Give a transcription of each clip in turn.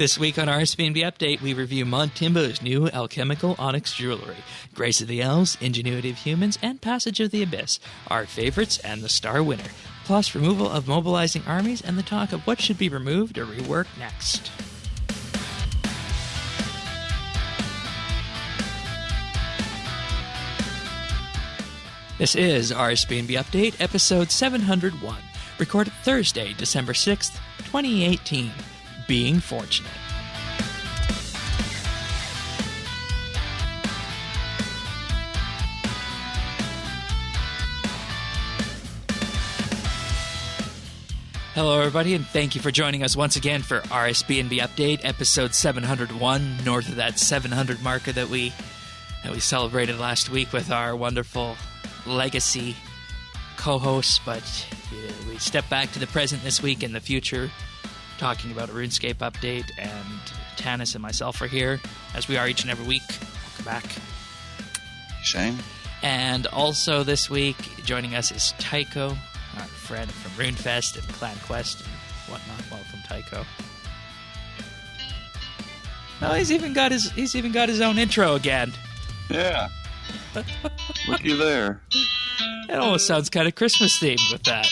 This week on RSBANDB Update, we review Mod Timbo's new Alchemical Onyx Jewellery, Grace of the Elves, Ingenuity of Humans, and Passage of the Abyss, our favorites and the star winner, plus removal of Mobilizing Armies and the talk of what should be removed or reworked next. This is RSBANDB Update, episode 701, recorded Thursday, December 6th, 2018. Being fortunate. Hello, everybody, and thank you for joining us once again for RSBANDB Update, episode 701, north of that 700 marker that we celebrated last week with our wonderful legacy co-hosts. But we step back to the present this week and the future, talking about a RuneScape update, and Tanis and myself are here, as we are each and every week. Welcome back. Shane. And also this week, joining us is Tycho, our friend from RuneFest and Clan Quest and whatnot. Welcome, Tycho. Oh, he's even got his own intro again. Yeah. Looky there. It almost sounds kind of Christmas themed with that.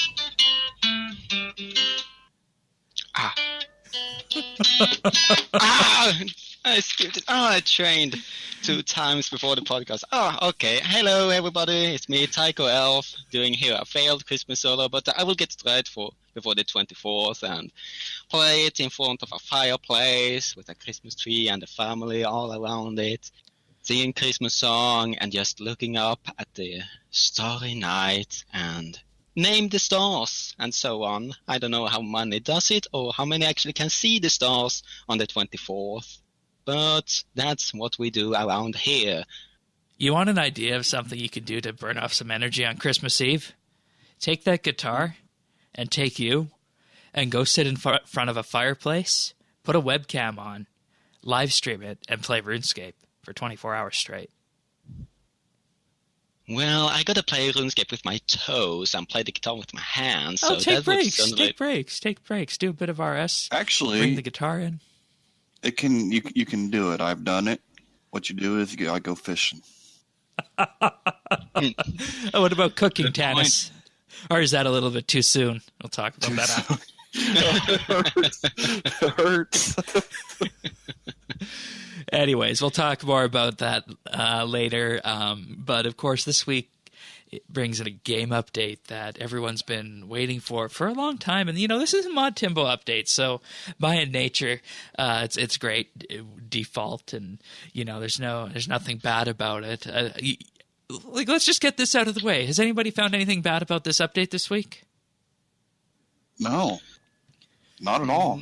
I skipped it. I trained 2 times before the podcast. Okay. Hello, everybody. It's me, Tycho Elf, doing here a failed Christmas solo, but I will get straight before the 24th and play it in front of a fireplace with a Christmas tree and the family all around it, singing Christmas song and just looking up at the starry night and name the stars, and so on. I don't know how many does it, or how many actually can see the stars on the 24th. But that's what we do around here. You want an idea of something you can do to burn off some energy on Christmas Eve? Take that guitar, and take you, and go sit in front of a fireplace, put a webcam on, live stream it, and play RuneScape for 24 hours straight. Well, I gotta play RuneScape with my toes and play the guitar with my hands. So take breaks. Take breaks. Do a bit of RS. Actually, bring the guitar in. You can do it. I've done it. What you do is I go fishing. What about cooking, Tanis? Or is that a little bit too soon? We'll talk about that after. It hurts. Anyways, we'll talk more about that later. But, of course, this week it brings in a game update that everyone's been waiting for a long time. And, this is a Mod Timbo update. So, by nature, it's great default. And, there's nothing bad about it. Let's just get this out of the way. Has anybody found anything bad about this update this week? No. Not at all.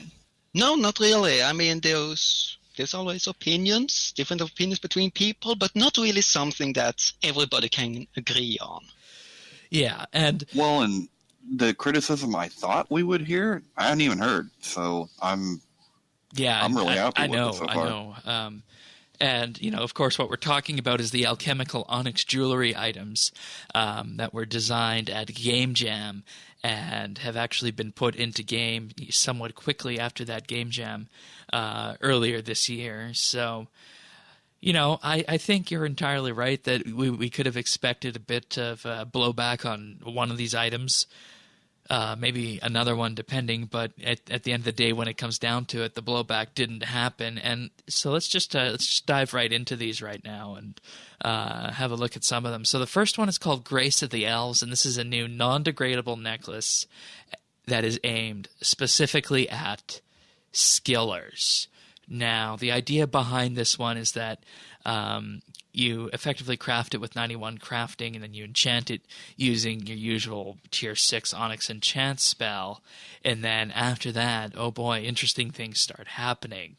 No, not really. I mean, there's always different opinions between people, but not really something that everybody can agree on. Yeah, and the criticism I thought we would hear, I hadn't even heard. So I'm really happy with it so far. I know. And, of course, what we're talking about is the Alchemical Onyx Jewellery items that were designed at Game Jam and have actually been put into game somewhat quickly after that Game Jam earlier this year. So, I think you're entirely right that we could have expected a bit of blowback on one of these items. Maybe another one depending, but at the end of the day, when it comes down to it, the blowback didn't happen. And so let's just dive right into these right now and have a look at some of them. So the first one is called Grace of the Elves, and this is a new non-degradable necklace that is aimed specifically at skillers. Now, the idea behind this one is that you effectively craft it with 91 crafting, and then you enchant it using your usual tier 6 Onyx enchant spell. And then after that, oh boy, interesting things start happening.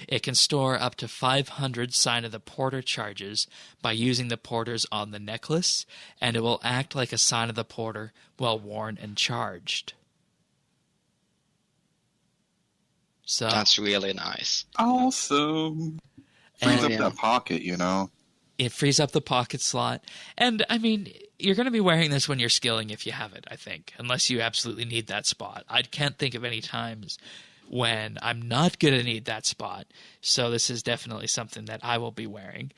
It can store up to 500 Sign of the Porter charges by using the porters on the necklace, and it will act like a Sign of the Porter while worn and charged. So that's really nice. Awesome. Frees up that pocket, It frees up the pocket slot. And, I mean, you're going to be wearing this when you're skilling if you have it, I think, unless you absolutely need that spot. I can't think of any times when I'm not going to need that spot. So this is definitely something that I will be wearing.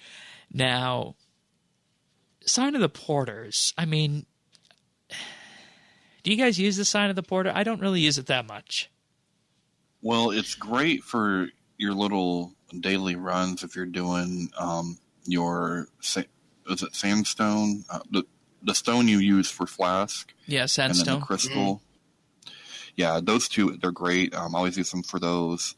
Now, Sign of the Porters. I mean, do you guys use the Sign of the Porter? I don't really use it that much. Well, it's great for your little daily runs if you're doing your, is it sandstone? The stone you use for Flask. Yeah, sandstone. And then the crystal. Yeah, those two, they're great. I always use them for those.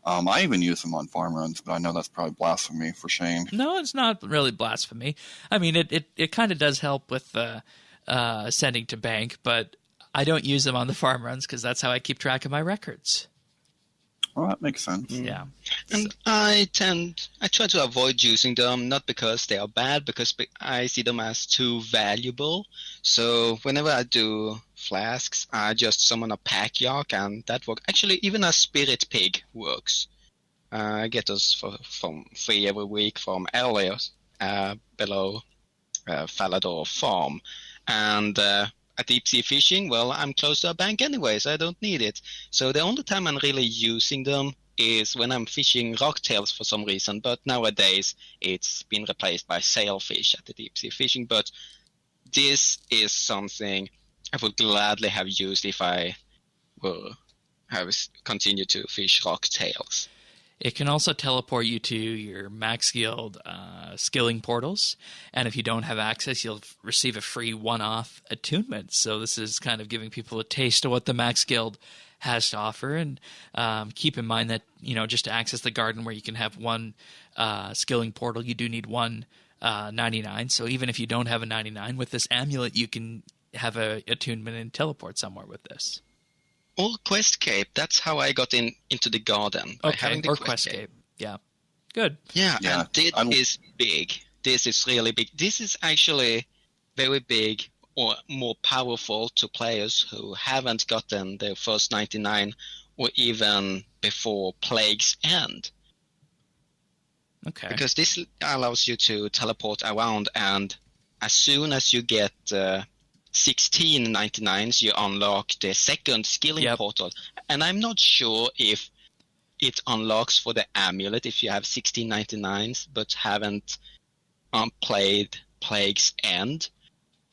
I even use them on farm runs, but I know that's probably blasphemy for Shane. No, it's not really blasphemy. I mean, it kind of does help with sending to bank, but I don't use them on the farm runs because that's how I keep track of my records. Well, that makes sense. Yeah. And I try to avoid using them, not because they are bad, because I see them as too valuable. So whenever I do flasks, I just summon a pack yak, and that works. Actually, even a spirit pig works. I get those from free every week from Elves below Falador Farm. And at deep sea fishing, well, I'm close to a bank anyway, so I don't need it. So the only time I'm really using them is when I'm fishing rocktails for some reason, but nowadays it's been replaced by sailfish at the deep sea fishing. But this is something I would gladly have used if I were have continued to fish rocktails. It can also teleport you to your max guild skilling portals, and if you don't have access, you'll receive a free one-off attunement. So this is kind of giving people a taste of what the max guild has to offer. And keep in mind that, just to access the garden where you can have one skilling portal, you do need one 99. So even if you don't have a 99, with this amulet, you can have a attunement and teleport somewhere with this. Or Quest Cape. That's how I got into the garden. By having the or Quest Cape. Yeah. Good. Yeah, and it is big. This is really big. This is actually very big or more powerful to players who haven't gotten their first 99 or even before Plague's End. Okay. Because this allows you to teleport around, and as soon as you get 16 99s, you unlock the second skilling portal. And I'm not sure if it unlocks for the amulet if you have 16 99s but haven't played Plague's End.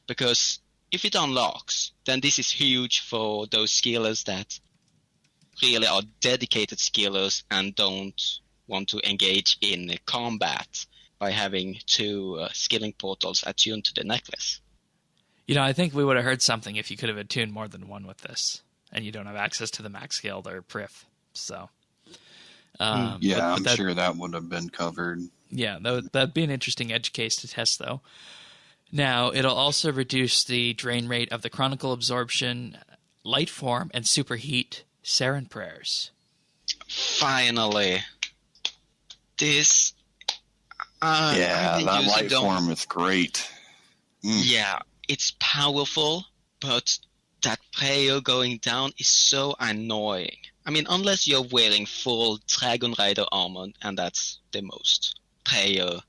Because if it unlocks, then this is huge for those skillers that really are dedicated skillers and don't want to engage in combat by having two skilling portals attuned to the necklace. I think we would have heard something if you could have attuned more than one with this, and you don't have access to the max guild or Prif. So, I'm sure that would have been covered. Yeah, that'd be an interesting edge case to test, though. Now, it'll also reduce the drain rate of the Chronicle Absorption, Light Form, and Superheat Sarin Prayers. Finally. This... that Light Form is great. Yeah. It's powerful, but that prayer going down is so annoying. I mean, unless you're wearing full Dragon Rider armor, and that's the most prayer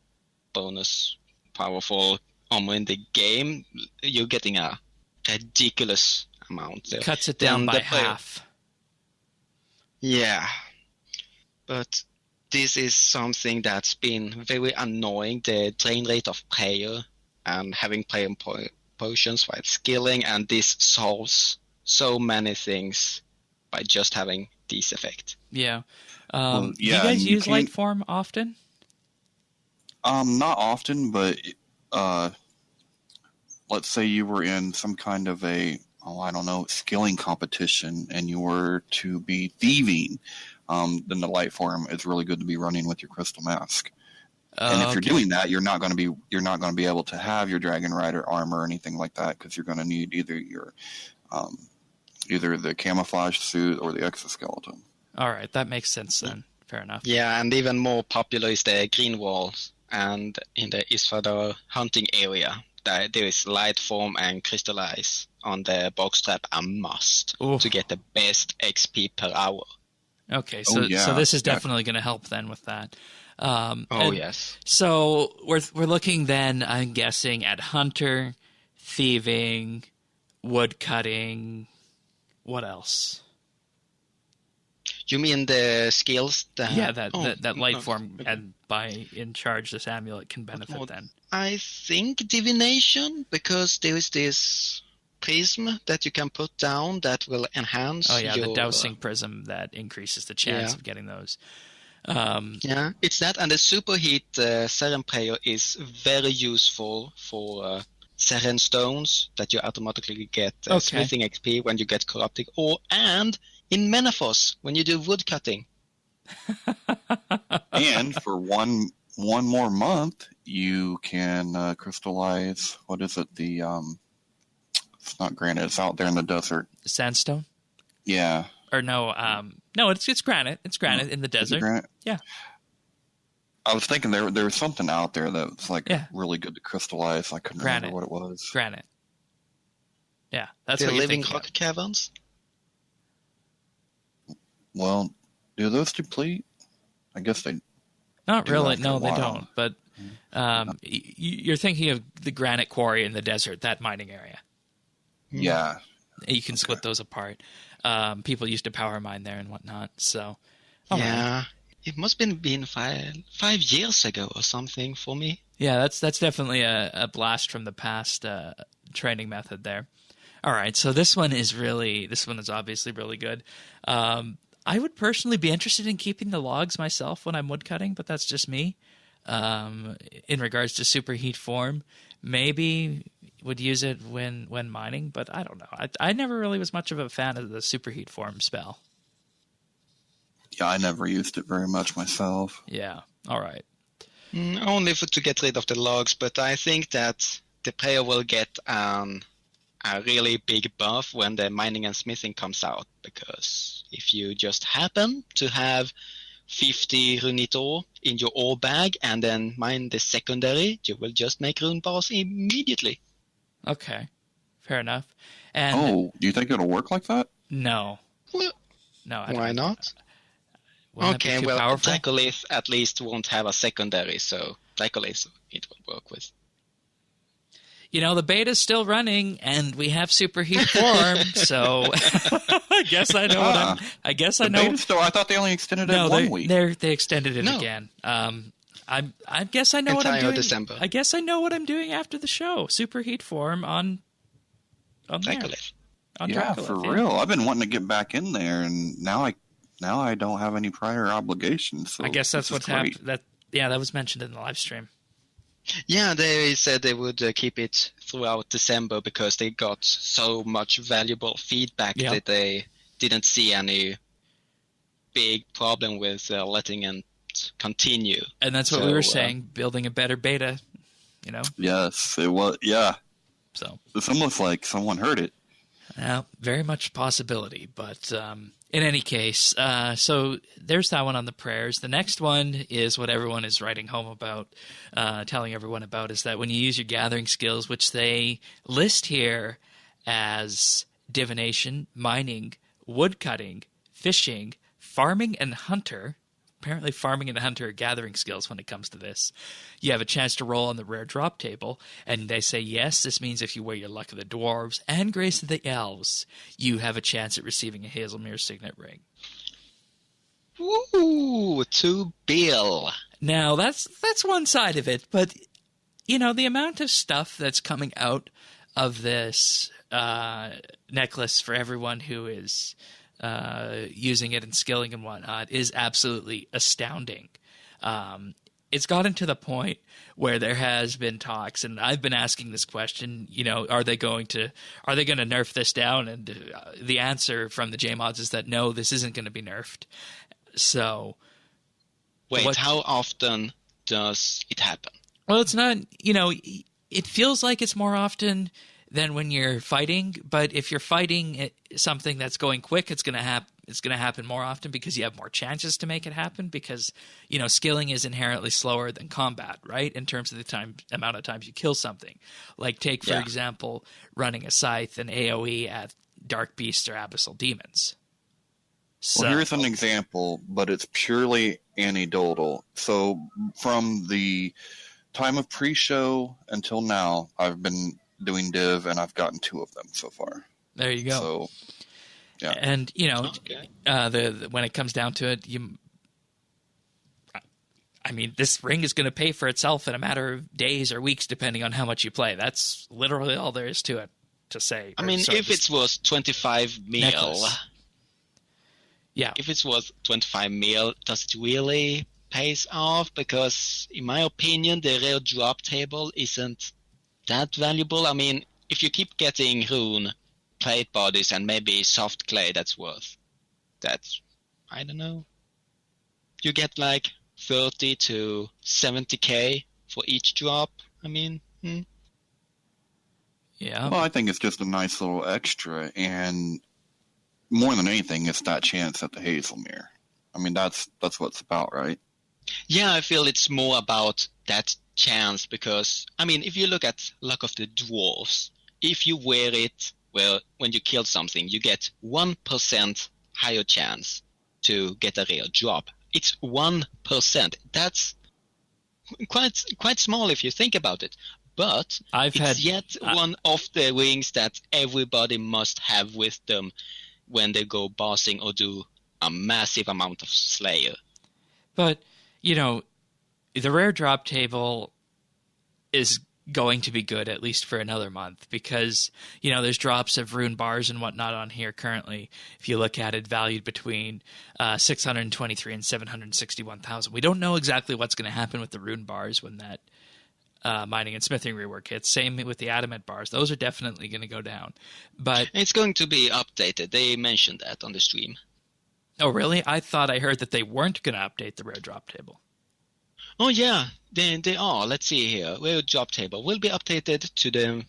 bonus powerful armor in the game, you're getting a ridiculous amount there. Cuts it down by half. Yeah. But this is something that's been very annoying, the drain rate of prayer and having prayer potions while skilling, and this solves so many things by just having this effect. Yeah. Do you guys use Light Form often? Not often, but let's say you were in some kind of skilling competition and you were to be thieving, then the Light Form is really good to be running with your Crystal Mask. And if you're doing that, you're not going to be able to have your Dragon Rider armor or anything like that, because you're going to need either the camouflage suit or the exoskeleton. All right, that makes sense then. Fair enough. Yeah, and even more popular is the green walls, and in the Isfadar hunting area, there is Light Form and Crystallize on the box trap a must to get the best XP per hour. Okay, so this is definitely going to help then with that. Yes. So we're looking then, I'm guessing, at Hunter, Thieving, Woodcutting. What else? You mean the skills that... Yeah, that light form, and by in charge, this amulet can benefit then. I think divination, because there is this prism that you can put down that will enhance the dowsing prism that increases the chance of getting those. It's that, and the Superheat Sarin Prayer is very useful for Sarin stones that you automatically get smithing XP when you get corrupted, and in Menethos when you do wood cutting. And for one more month, you can crystallize. What is it? It's not granite. It's out there in the desert. Sandstone. Yeah. Or no, it's granite. It's granite in the desert. Granite? Yeah. I was thinking there was something out there that was really good to crystallize. I couldn't remember what it was. Granite. Yeah, that's the what living rock caverns. Well, do those deplete? I guess they. Not really. No, they don't. But you're thinking of the granite quarry in the desert, that mining area. Yeah. You can split those apart. People used to power mine there and whatnot. So. Right. It must have been 5 years ago or something for me. Yeah, that's definitely a blast from the past training method there. All right, so this one is obviously really good. I would personally be interested in keeping the logs myself when I'm woodcutting, but that's just me. In regards to Superheat Form, maybe would use it when mining, but I don't know. I never really was much of a fan of the Superheat Form spell. Yeah, I never used it very much myself. Yeah, all right. Only to get rid of the logs, but I think that the player will get a really big buff when the mining and smithing comes out, because if you just happen to have 50 runite ore in your ore bag and then mine the secondary, you will just make rune bars immediately. Okay, fair enough. And do you think it'll work like that? No. Well, no. Why not? Okay, well, Dracolith at least won't have a secondary, so Dracolith it will work with. The beta's still running, and we have Superheat Form, so I guess I know I guess I know. Beta's still, I thought they only extended it 1 week. They extended it again. I guess I know what I'm doing. December. I guess I know what I'm doing after the show. Superheat Form on Dracolith. Dracolith, for real. I've been wanting to get back in there, and now I don't have any prior obligations. So I guess that's what's happened. That was mentioned in the live stream. Yeah, they said they would keep it throughout December because they got so much valuable feedback that they didn't see any big problem with letting it continue. And that's what we were saying, building a better beta, Yes, it was, yeah. So it's almost like someone heard it. Very much a possibility, but in any case, so there's that one on the prayers. The next one is what everyone is writing home about, telling everyone about, is that when you use your gathering skills, which they list here as divination, mining, woodcutting, fishing, farming, and hunter. Apparently farming and hunter are gathering skills when it comes to this. You have a chance to roll on the rare drop table, and they say, yes, this means if you wear your Luck of the Dwarves and Grace of the Elves, you have a chance at receiving a Hazelmere Signet Ring. Ooh, to Bill. Now, that's one side of it, but, the amount of stuff that's coming out of this necklace for everyone who is using it and skilling and whatnot is absolutely astounding. It's gotten to the point where there has been talks, and I've been asking this question, are they going to nerf this down? And the answer from the JMods is that no, this isn't going to be nerfed. So wait, how often does it happen? Well, it's not, it feels like it's more often than when you're fighting, but if you're fighting something that's going quick, it's going to happen more often because you have more chances to make it happen, because skilling is inherently slower than combat, right? In terms of the amount of times you kill something. Like take for example running a scythe and AoE at dark beasts or abyssal demons. So, well, here's an example, but it's purely anecdotal. So from the time of pre-show until now, I've been doing div, and I've gotten 2 of them so far. There you go. So, Yeah. And, you know, Okay. when it comes down to it, I mean, this ring is going to pay for itself in a matter of days or weeks, depending on how much you play. That's literally all there is to it, to say. I mean, if it was 25 mil, necklace. Yeah. if it's worth 25 mil, does it really pays off? Because in my opinion, the rare drop table isn't that valuable. I mean, if you keep getting rune, plate bodies, and maybe soft clay, that's worth that. I don't know. You get like 30 to 70k for each drop. I mean, Yeah. Well, I think it's just a nice little extra, and more than anything, it's that chance at the Hazelmere. I mean, that's what it's about, right? Yeah, I feel it's more about that chance because, I mean, if you look at Luck of the Dwarves, if you wear it, well, when you kill something, you get 1% higher chance to get a rare drop. It's 1%. That's quite small if you think about it. But it's yet one of the rings that everybody must have with them when they go bossing or do a massive amount of Slayer. But, you know, the rare drop table is going to be good at least for another month because, you know, there's drops of rune bars and whatnot on here currently. If you look at it, valued between 623 and 761,000. We don't know exactly what's going to happen with the rune bars when that mining and smithing rework hits. Same with the adamant bars. Those are definitely going to go down. But it's going to be updated. They mentioned that on the stream. Oh, really? I thought I heard that they weren't going to update the rare drop table. Oh, yeah, they are. Let's see here. Rare drop table will be updated to the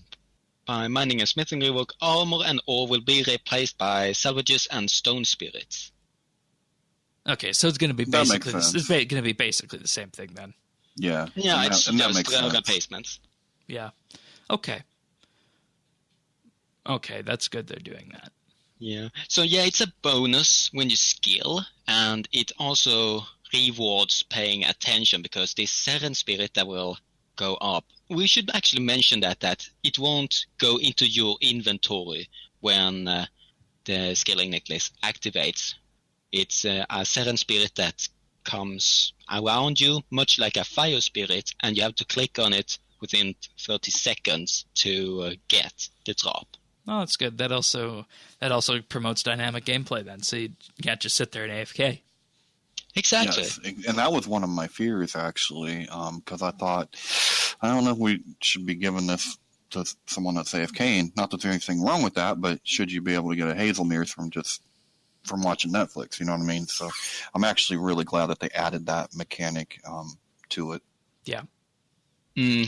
by mining and smithing rework. Armor and ore will be replaced by salvages and stone spirits. Okay, so it's going to be basically the same thing then. Yeah. Yeah, it's just replacements. Yeah. Okay. Okay, that's good they're doing that. Yeah. So yeah, it's a bonus when you skill, and it also rewards paying attention because this Sarin spirit that will go up. We should actually mention that it won't go into your inventory when the scaling necklace activates. It's a Sarin spirit that comes around you, much like a fire spirit, and you have to click on it within 30 seconds to get the drop. Oh, that's good. That also promotes dynamic gameplay then, so you can't just sit there and AFK. Exactly. Yes, and that was one of my fears, actually, because I thought, I don't know if we should be giving this to someone that's AFK, and not that there's anything wrong with that, but should you be able to get a Hazelmere from watching Netflix, you know what I mean? So I'm actually really glad that they added that mechanic to it. Yeah.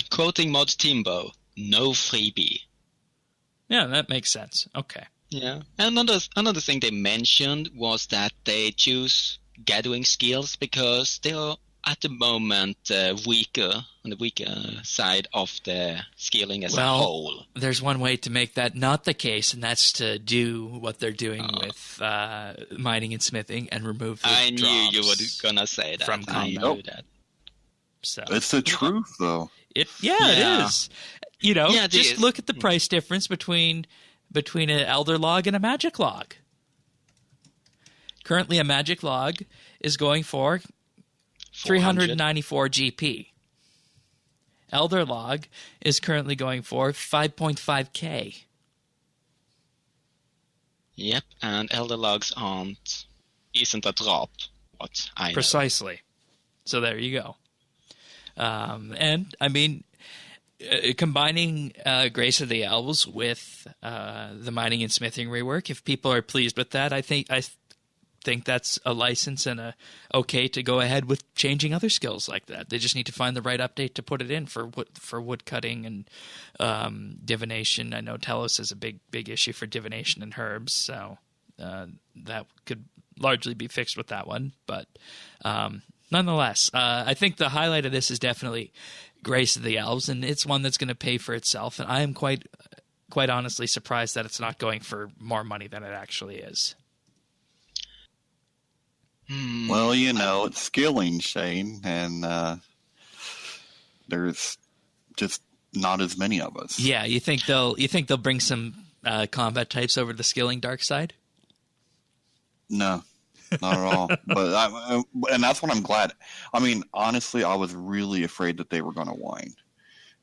Quoting Mod Timbo, no freebie. Yeah, that makes sense. Okay. Yeah. Another thing they mentioned was that they choose gathering skills because they are at the moment weaker on the weaker side of the skilling as a whole. There's one way to make that not the case, and that's to do what they're doing with mining and smithing and remove the I knew drops you were gonna say that. from combat. I knew that. So it's the truth, though. It is. You know, just look at the price difference between an Elder Log and a Magic Log. Currently, a Magic Log is going for 394 GP. Elder Log is currently going for 5.5k. Yep, and Elder Logs isn't a drop. What I know. Precisely. So there you go. And I mean, combining Grace of the Elves with the mining and smithing rework, if people are pleased with that, I think that's a license and a okay to go ahead with changing other skills like that. They just need to find the right update to put it in for wood cutting and divination. I know Telos is a big issue for divination and herbs, so that could largely be fixed with that one. But nonetheless, I think the highlight of this is definitely Grace of the Elves, and it's one that's going to pay for itself. And I am quite honestly surprised that it's not going for more money than it actually is. Well, you know, it's skilling, Shane, and there's just not as many of us. Yeah, you think they'll bring some combat types over to the skilling dark side? No, not at all. And that's what I'm glad. I mean, honestly, I was really afraid that they were going to whine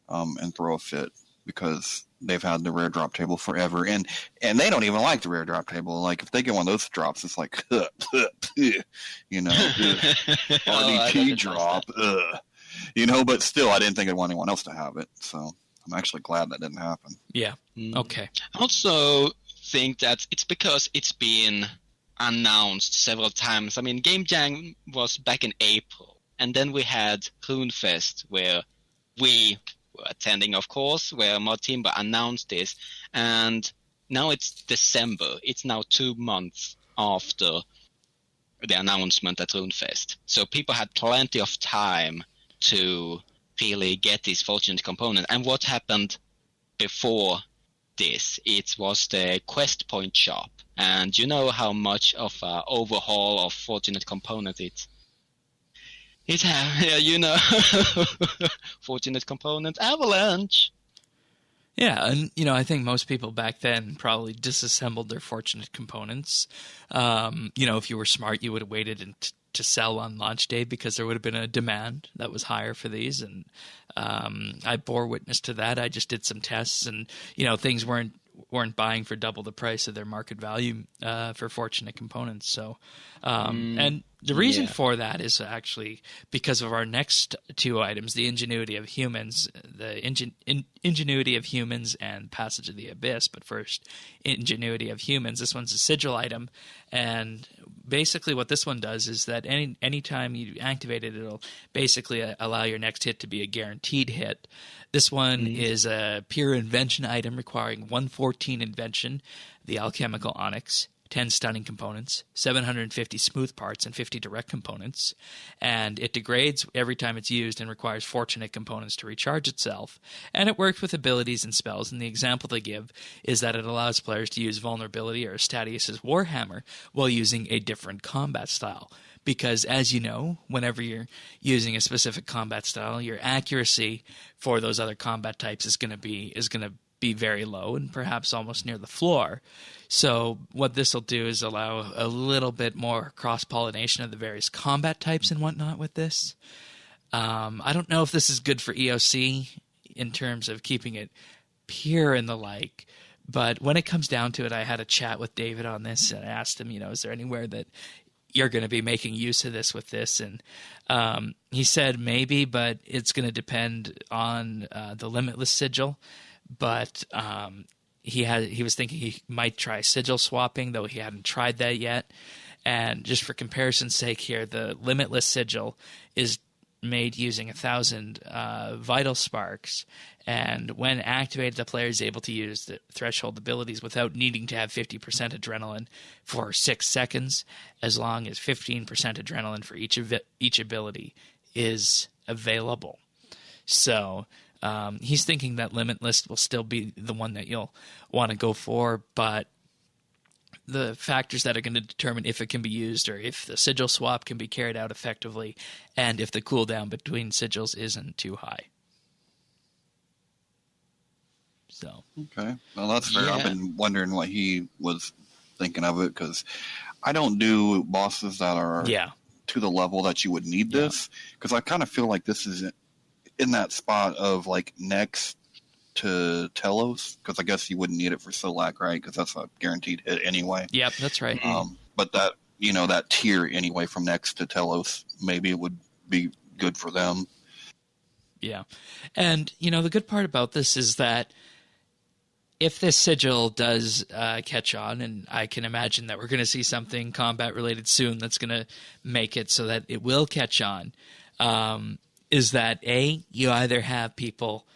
and throw a fit because they've had the rare drop table forever, and they don't even like the rare drop table. Like if they get one of those drops, it's like, you know, RDT drop, But still, I didn't think I'd want anyone else to have it, so I'm actually glad that didn't happen. Yeah. Okay. I also think that it's because it's been announced several times. I mean, Game Jam was back in April, and then we had RuneFest, where we were attending, of course, where Mod Timbo announced this, and now it's December. It's now 2 months after the announcement at RuneFest. So people had plenty of time to really get this fortunate component. And what happened before this? It was the quest point shop. And you know how much of an overhaul of fortunate component it fortunate component avalanche. Yeah, and I think most people back then probably disassembled their fortunate components. If you were smart, you would have waited to sell on launch day because there would have been a demand that was higher for these, and I bore witness to that. I just did some tests, and things weren't buying for double the price of their market value for fortunate components. So, and the reason for that is actually because of our next two items, the Ingenuity of Humans, Ingenuity of Humans and Passage of the Abyss. But first, Ingenuity of Humans. This one's a sigil item, and basically what this one does is that any time you activate it, it'll basically allow your next hit to be a guaranteed hit. This one is a pure invention item requiring 114 invention, the Alchemical Onyx, 10 stunning components, 750 smooth parts, and 50 direct components. And it degrades every time it's used and requires fortunate components to recharge itself. And it works with abilities and spells. And the example they give is that it allows players to use Vulnerability or Statius's Warhammer while using a different combat style. Because, as you know, whenever you're using a specific combat style, your accuracy for those other combat types is going to be very low and perhaps almost near the floor. So what this will do is allow a little bit more cross-pollination of the various combat types and whatnot with this. I don't know if this is good for EOC in terms of keeping it pure and the like, but when it comes down to it, I had a chat with David on this and I asked him, is there anywhere that you're going to be making use of this with this? And he said maybe, but it's going to depend on the Limitless Sigil. But he was thinking he might try sigil swapping, though he hadn't tried that yet. And just for comparison's sake here, the Limitless Sigil is made using 1,000 vital sparks, and when activated, the player is able to use the threshold abilities without needing to have 50% adrenaline for 6 seconds, as long as 15% adrenaline for each ability is available. So he's thinking that Limitless will still be the one that you'll want to go for, but the factors that are going to determine if it can be used or if the sigil swap can be carried out effectively and if the cooldown between sigils isn't too high. So okay, well that's fair. I've been wondering what he was thinking of it because I don't do bosses that are to the level that you would need this, because I kind of feel like this is in that spot of like next to Telos, because I guess you wouldn't need it for Solak, right? Because that's a guaranteed hit anyway. Yep, that's right. But that that tier anyway from next to Telos, maybe it would be good for them. Yeah, and the good part about this is that if this sigil does catch on, and I can imagine that we're going to see something combat related soon that's going to make it so that it will catch on, is that you either have people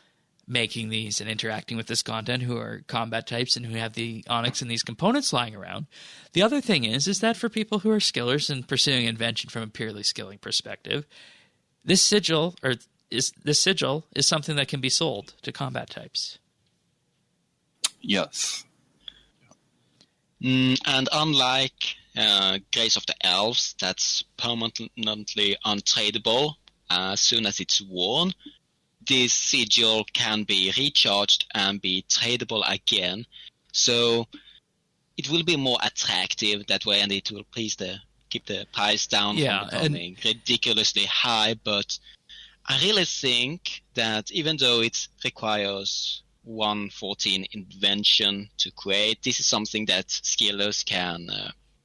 making these and interacting with this content who are combat types and who have the Onyx and these components lying around. The other thing is that for people who are skillers and pursuing invention from a purely skilling perspective, this sigil is something that can be sold to combat types. Yes. And unlike Grace of the Elves, that's permanently untradeable as soon as it's worn, this sigil can be recharged and be tradable again. So it will be more attractive that way, and it will keep the price down from becoming ridiculously high. But I really think that even though it requires 114 invention to create, this is something that skillers can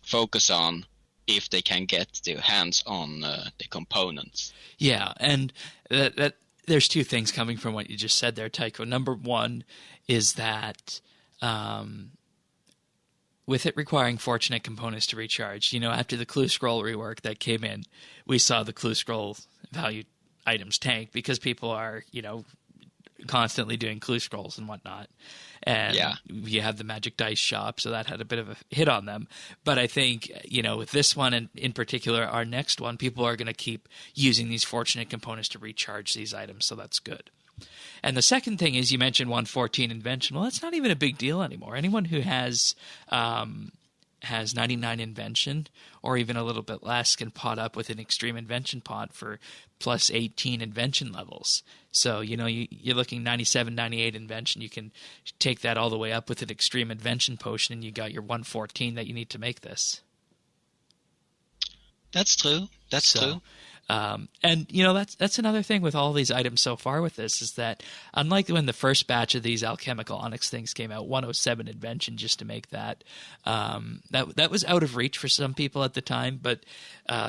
focus on if they can get their hands on the components. Yeah, and that there's two things coming from what you just said there, Tycho. Number one is that with it requiring fortunate components to recharge, after the Clue Scroll rework that came in, we saw the Clue Scroll value items tank because people are, constantly doing Clue Scrolls and whatnot. And you have the Magic Dice shop, so that had a bit of a hit on them. But I think, with this one and in particular, our next one, people are going to keep using these fortunate components to recharge these items, so that's good. And the second thing is you mentioned 114 invention. Well, that's not even a big deal anymore. Anyone who has 99 invention or even a little bit less can pot up with an extreme invention pot for plus 18 invention levels. So, you're looking 97, 98 invention. You can take that all the way up with an extreme invention potion, and you got your 114 that you need to make this. That's true. That's true. And that's another thing with all these items so far with this is that unlike when the first batch of these Alchemical Onyx things came out, 107 invention just to make that, that was out of reach for some people at the time, but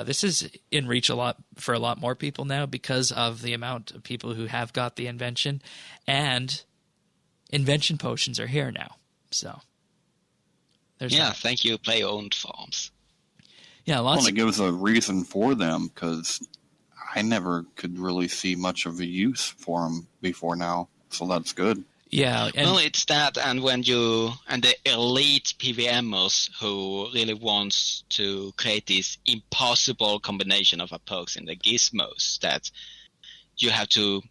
this is in reach for a lot more people now because of the amount of people who have got the invention, and Invention Potions are here now. So there's that. Thank you, player-owned farms. Yeah, well, it gives a reason for them because I never could really see much of a use for them before now, so that's good. Yeah, it's that, and when the elite PVMers who really wants to create this impossible combination of perks in the gizmos that you have to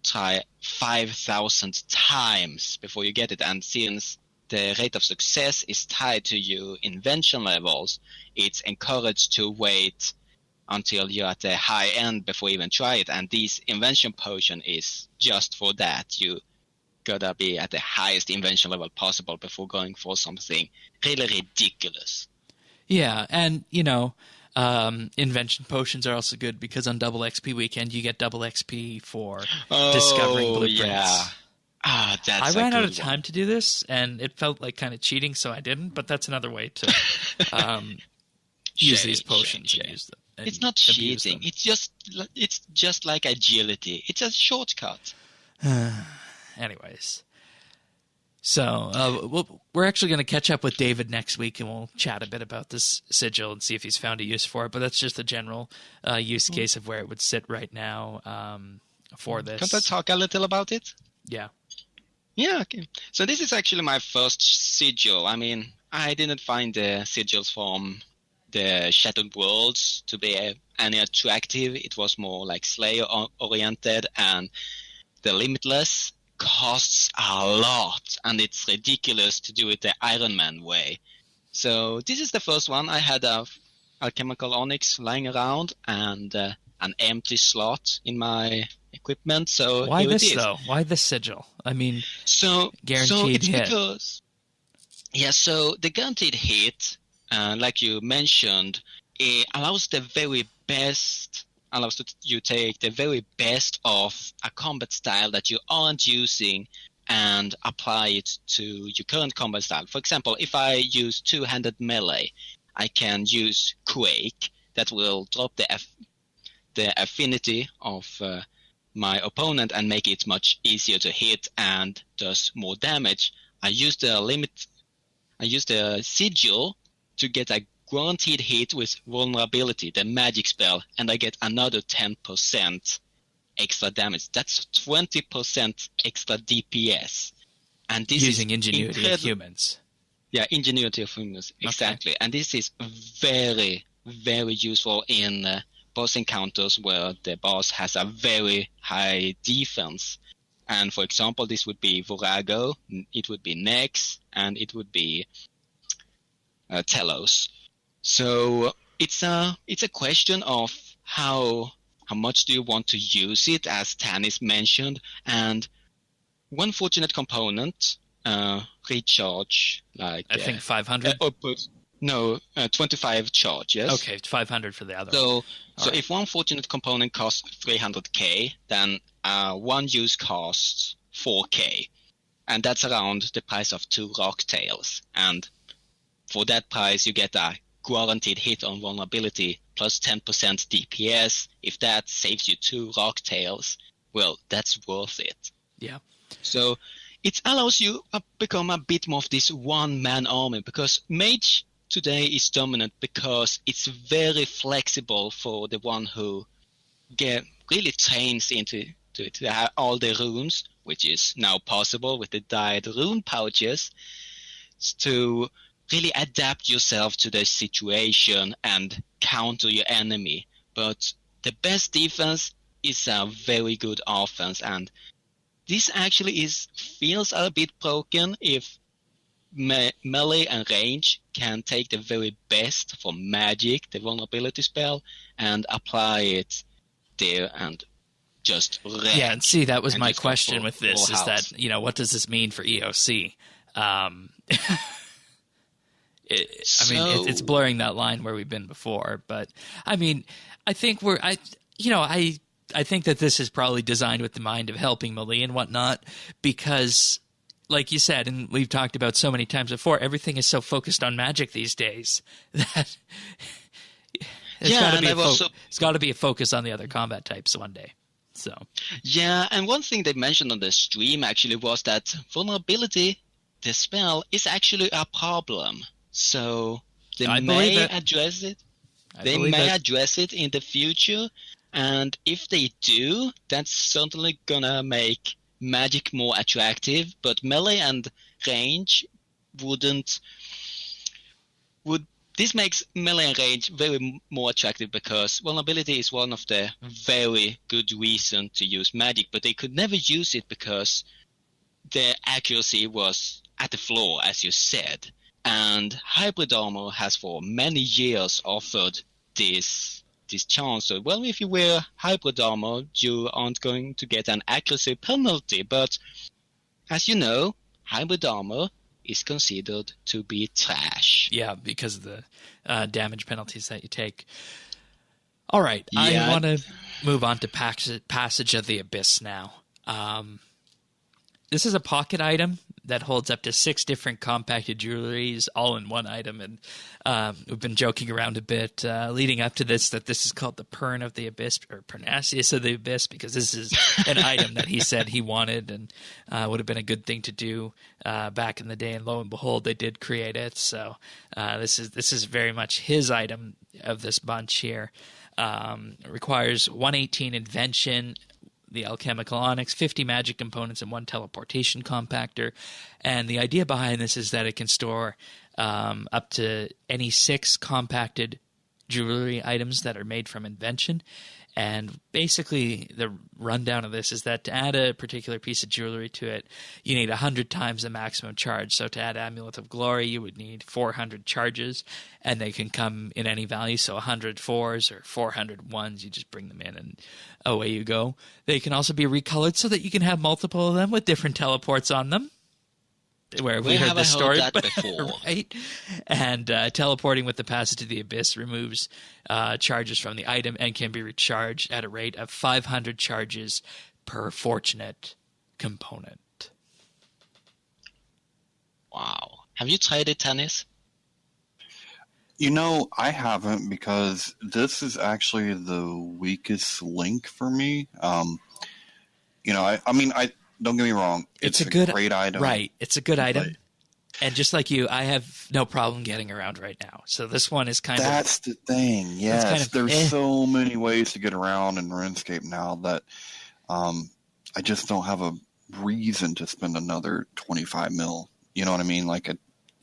try 5,000 times before you get it, and since the rate of success is tied to your invention levels, it's encouraged to wait until you're at the high end before you even try it. And this invention potion is just for that. You gotta be at the highest invention level possible before going for something really ridiculous. Yeah, and invention potions are also good because on double XP weekend you get double XP for discovering blueprints. Yeah. I ran out of time to do this, and it felt like kind of cheating, so I didn't. But that's another way to use these potions. And use them, and it's not cheating. It's just like agility. It's a shortcut. Anyways, so we're actually going to catch up with David next week, and we'll chat a bit about this sigil and see if he's found a use for it. But that's just a general use case of where it would sit right now for this. Can I talk a little about it? Yeah. Yeah, okay. So this is actually my first sigil. I mean, I didn't find the sigils from the Shattered Worlds to be any attractive. It was more like Slayer-oriented, and the Limitless costs a lot, and it's ridiculous to do it the Iron Man way. So this is the first one. I had a Alchemical Onyx lying around and an empty slot in my equipment. So why this though? Why this sigil? I mean, guaranteed hit. Because, so the guaranteed hit, like you mentioned, it allows the very best. Allows you take the very best of a combat style that you aren't using and apply it to your current combat style. For example, if I use two-handed melee, I can use Quake that will drop the affinity of my opponent and make it much easier to hit and does more damage. I use the sigil to get a guaranteed hit with vulnerability, the magic spell, and I get another 10% extra damage. That's 20% extra DPS. And this using is Ingenuity of Humans. Yeah, Ingenuity of Humans, exactly. Okay. And this is very, very useful in boss encounters where the boss has a very high defense. And for example, this would be Virago, it would be Nex, and it would be Telos. So it's a question of how much do you want to use it, as Tanis mentioned. And one fortunate component recharge, like I think 500. 25 charge. Yes. Okay, 500 for the other So, one. so if one fortunate component costs 300k, then one use costs 4k, and that's around the price of 2 rock tails. And for that price, you get a guaranteed hit on vulnerability plus 10% DPS. If that saves you 2 rock tails, well, that's worth it. Yeah. So it allows you to become a bit more of this one-man army, because mage today is dominant because it's very flexible for the one who really trains into all the runes, which is now possible with the dyed rune pouches, to really adapt yourself to the situation and counter your enemy. But the best defense is a very good offense, and this actually feels a bit broken if melee and range can take the very best from magic, the vulnerability spell, and apply it there and just wreck. Yeah, and see, that was my just question with this, is house. that, what does this mean for EOC? It's blurring that line where we've been before, but I think I think that this is probably designed with the mind of helping melee and whatnot, because, like you said, and we've talked about so many times before, everything is so focused on magic these days that it's got to be a focus on the other combat types one day. So yeah, and one thing they mentioned on the stream actually was that vulnerability, the spell, is actually a problem. So they may address it. They may address it in the future, and if they do, that's certainly gonna make magic more attractive. But melee and range this makes melee and range very more attractive, because vulnerability is one of the very good reasons to use magic, but they could never use it because the accuracy was at the floor, as you said. And hybrid armor has for many years offered this chance. So, well, if you wear hybrid armor, you aren't going to get an accuracy penalty. But as you know, hybrid armor is considered to be trash. Yeah, because of the damage penalties that you take. All right, yeah. I want to move on to Passage of the Abyss now. This is a pocket item that holds up to 6 different compacted jewelries all in one item, and we've been joking around a bit leading up to this that this is called the Pern of the Abyss, or Pernasius of the Abyss, because this is an item that he said he wanted and would have been a good thing to do back in the day, and lo and behold, they did create it. So this is very much his item of this bunch here. It requires 118 Invention, the Alchemical Onyx, 50 magic components, and 1 teleportation compactor. And the idea behind this is that it can store up to any 6 compacted jewelry items that are made from Invention. And basically, the rundown of this is that to add a particular piece of jewelry to it, you need 100 times the maximum charge. So to add Amulet of Glory, you would need 400 charges, and they can come in any value. So 100 4s or 400 1s, you just bring them in, and away you go. They can also be recolored so that you can have multiple of them with different teleports on them. Where we heard this story before, right? And teleporting with the Passage of the Abyss removes charges from the item and can be recharged at a rate of 500 charges per fortunate component. Wow. Have you tried it, Tanis? I haven't, because this is actually the weakest link for me. Don't get me wrong. It's a great item. Right. It's a good item. And just like you, I have no problem getting around right now. So this one is That's the thing. Yes. There's so many ways to get around in RuneScape now that I just don't have a reason to spend another 25 mil. You know what I mean?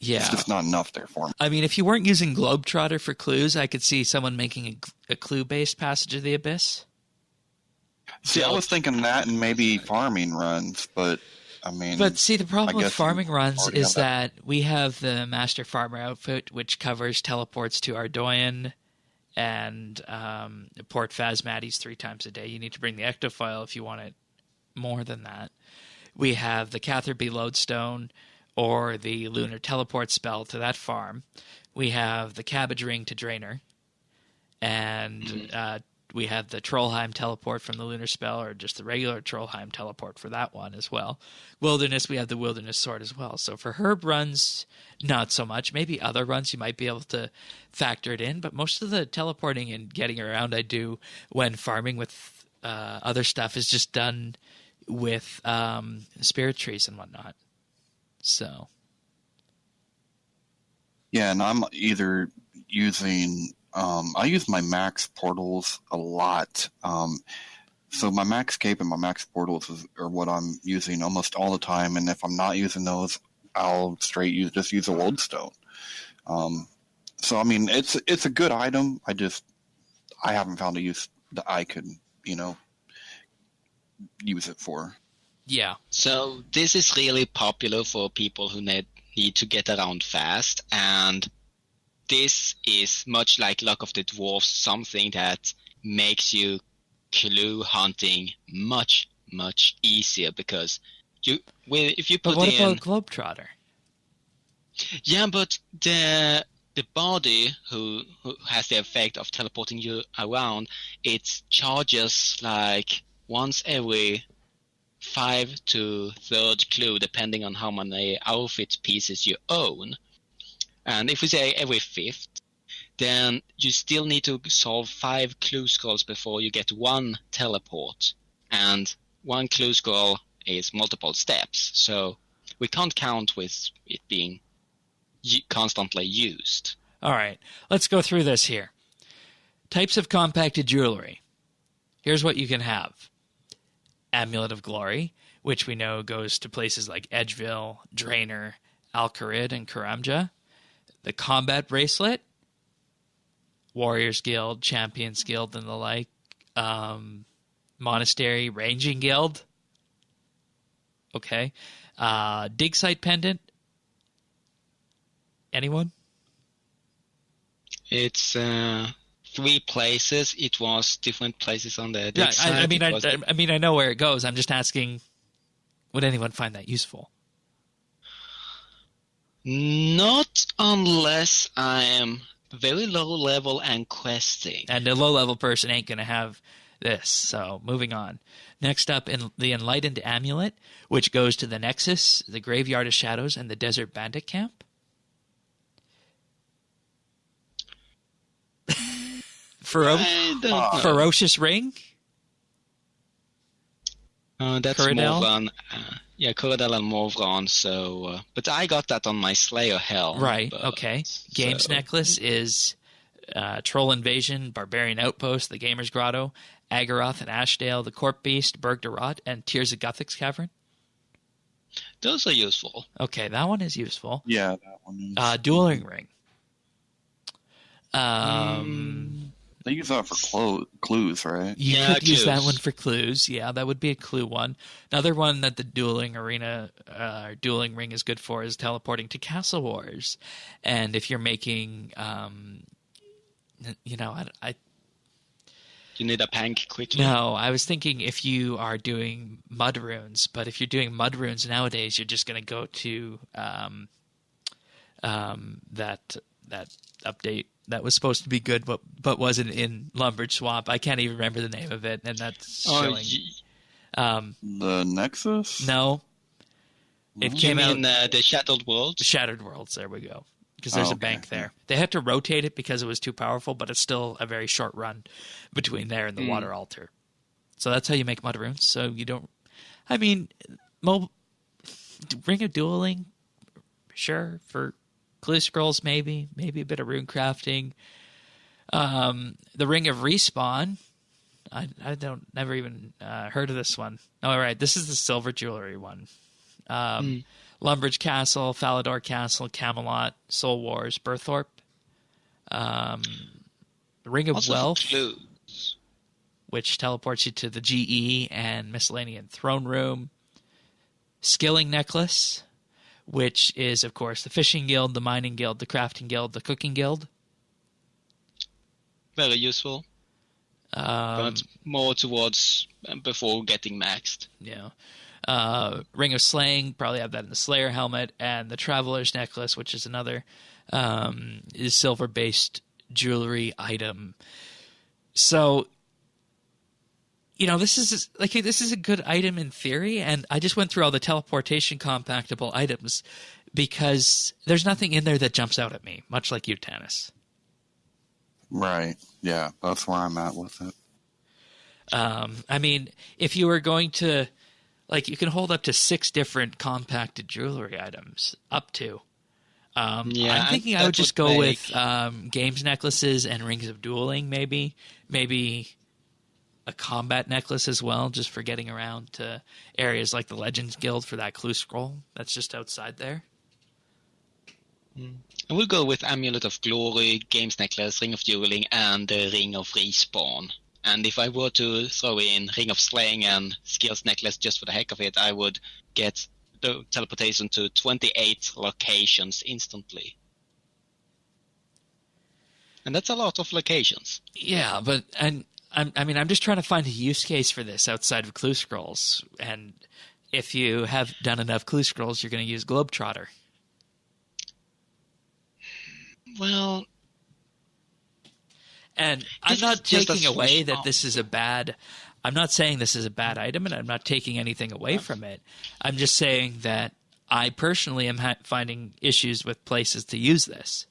It's just not enough there for me. I mean, if you weren't using Globetrotter for clues, I could see someone making a clue-based Passage of the Abyss. See, I was thinking that and maybe farming runs, but see, the problem with farming runs is that we have the Master Farmer outfit, which covers teleports to Ardoyan and Port Phasmates 3 times a day. You need to bring the Ectofoil if you want it more than that. We have the Catherby Lodestone, or the Lunar Teleport spell to that farm. We have the Cabbage Ring to Drainer. And we have the Trollheim Teleport from the Lunar spell, or just the regular Trollheim Teleport for that one as well. Wilderness, we have the Wilderness Sword as well. So for herb runs, not so much. Maybe other runs you might be able to factor it in, but most of the teleporting and getting around I do when farming with other stuff is just done with spirit trees and whatnot. So. Yeah, and I'm either using... I use my max portals a lot. So my max cape and my max portals are what I'm using almost all the time. And if I'm not using those, I'll just use a lodestone. So I mean, it's a good item. I haven't found a use that I could, use it for. Yeah. So this is really popular for people who need to get around fast, and this is much like Luck of the Dwarfs, something that makes you clue hunting much, much easier, because if you put But what in... about Globetrotter? Yeah, but the body who has the effect of teleporting you around, it charges like once every 5 to 3rd clue, depending on how many outfit pieces you own. And if we say every 5th, then you still need to solve 5 clue scrolls before you get 1 teleport. And 1 clue scroll is multiple steps, so we can't count with it being constantly used. All right, let's go through this here. Types of compacted jewelry. Here's what you can have. Amulet of Glory, which we know goes to places like Edgeville, Drainer, Alcarid, and Karamja. The Combat Bracelet, Warriors Guild, Champions Guild, and the like. Monastery, Ranging Guild. Okay. Dig Site Pendant. Anyone? It's 3 places. It was different places on the dig site. I mean, I know where it goes. I'm just asking, would anyone find that useful? Not unless I am very low level and questing. And a low level person ain't going to have this. So moving on. Next up, in the Enlightened Amulet, which goes to the Nexus, the Graveyard of Shadows, and the Desert Bandit Camp. Ferocious Ring. That's Corridel? Morvan. Corridel and Morvan. So, but I got that on my Slayer Helm. Right. Okay. Games Necklace is Troll Invasion, Barbarian Outpost, the Gamer's Grotto, Agaroth and Ashdale, the Corp Beast, Berg de Rot, and Tears of Guthix Cavern. Those are useful. Okay, that one is useful. Yeah, that one is. Dueling Ring. They use that for clues, right? You could use that one for clues. Yeah, that would be a clue one. Another one that the Dueling Ring is good for is teleporting to Castle Wars. And if you're making, You need a pank quickly? No, I was thinking if you are doing mud runes, but if you're doing mud runes nowadays, you're just going to go to that update that was supposed to be good, but wasn't in Lumbridge Swamp. I can't even remember the name of it, and that's showing. The Nexus? No, it came out. The Shattered Worlds. Shattered Worlds. There we go. Because there's a bank there. They had to rotate it because it was too powerful, but it's still a very short run between there and the Water Altar. So that's how you make mud runes. So you don't. I mean, Ring of Dueling, sure, for clue scrolls, maybe a bit of rune crafting. The Ring of Respawn, I don't never even heard of this one. All right, this is the Silver Jewellery one. Lumbridge Castle, Falador Castle, Camelot, Soul Wars, Berthorpe. The Ring of Also Wealth, clues, which teleports you to the GE and Miscellaneous Throne Room. Skilling Necklace, which is, of course, the Fishing Guild, the Mining Guild, the Crafting Guild, the Cooking Guild. Very useful. But more towards before getting maxed. Yeah. Ring of Slaying, probably have that in the Slayer helmet, and the Traveler's Necklace, which is another is silver-based jewelry item. So, this is a good item in theory, and I just went through all the teleportation compactable items because there's nothing in there that jumps out at me, much like you, Tanis. Right. Yeah, that's where I'm at with it. I mean, if you were going to, you can hold up to 6 different compacted jewelry items, up to. I'm thinking I would just go with games necklaces and rings of dueling, maybe a combat necklace as well, just for getting around to areas like the Legends Guild for that clue scroll that's just outside there. I will go with Amulet of Glory, Games Necklace, Ring of Dueling, and the Ring of Respawn. And if I were to throw in Ring of Slaying and Skills Necklace just for the heck of it, I would get the teleportation to 28 locations instantly. And that's a lot of locations. Yeah, but I'm just trying to find a use case for this outside of clue scrolls. And if you have done enough clue scrolls, you're going to use Globetrotter. Well, and I'm not taking away that this is a bad. I'm not saying this is a bad item, and I'm not taking anything away from it. I'm just saying that I personally am finding issues with places to use this.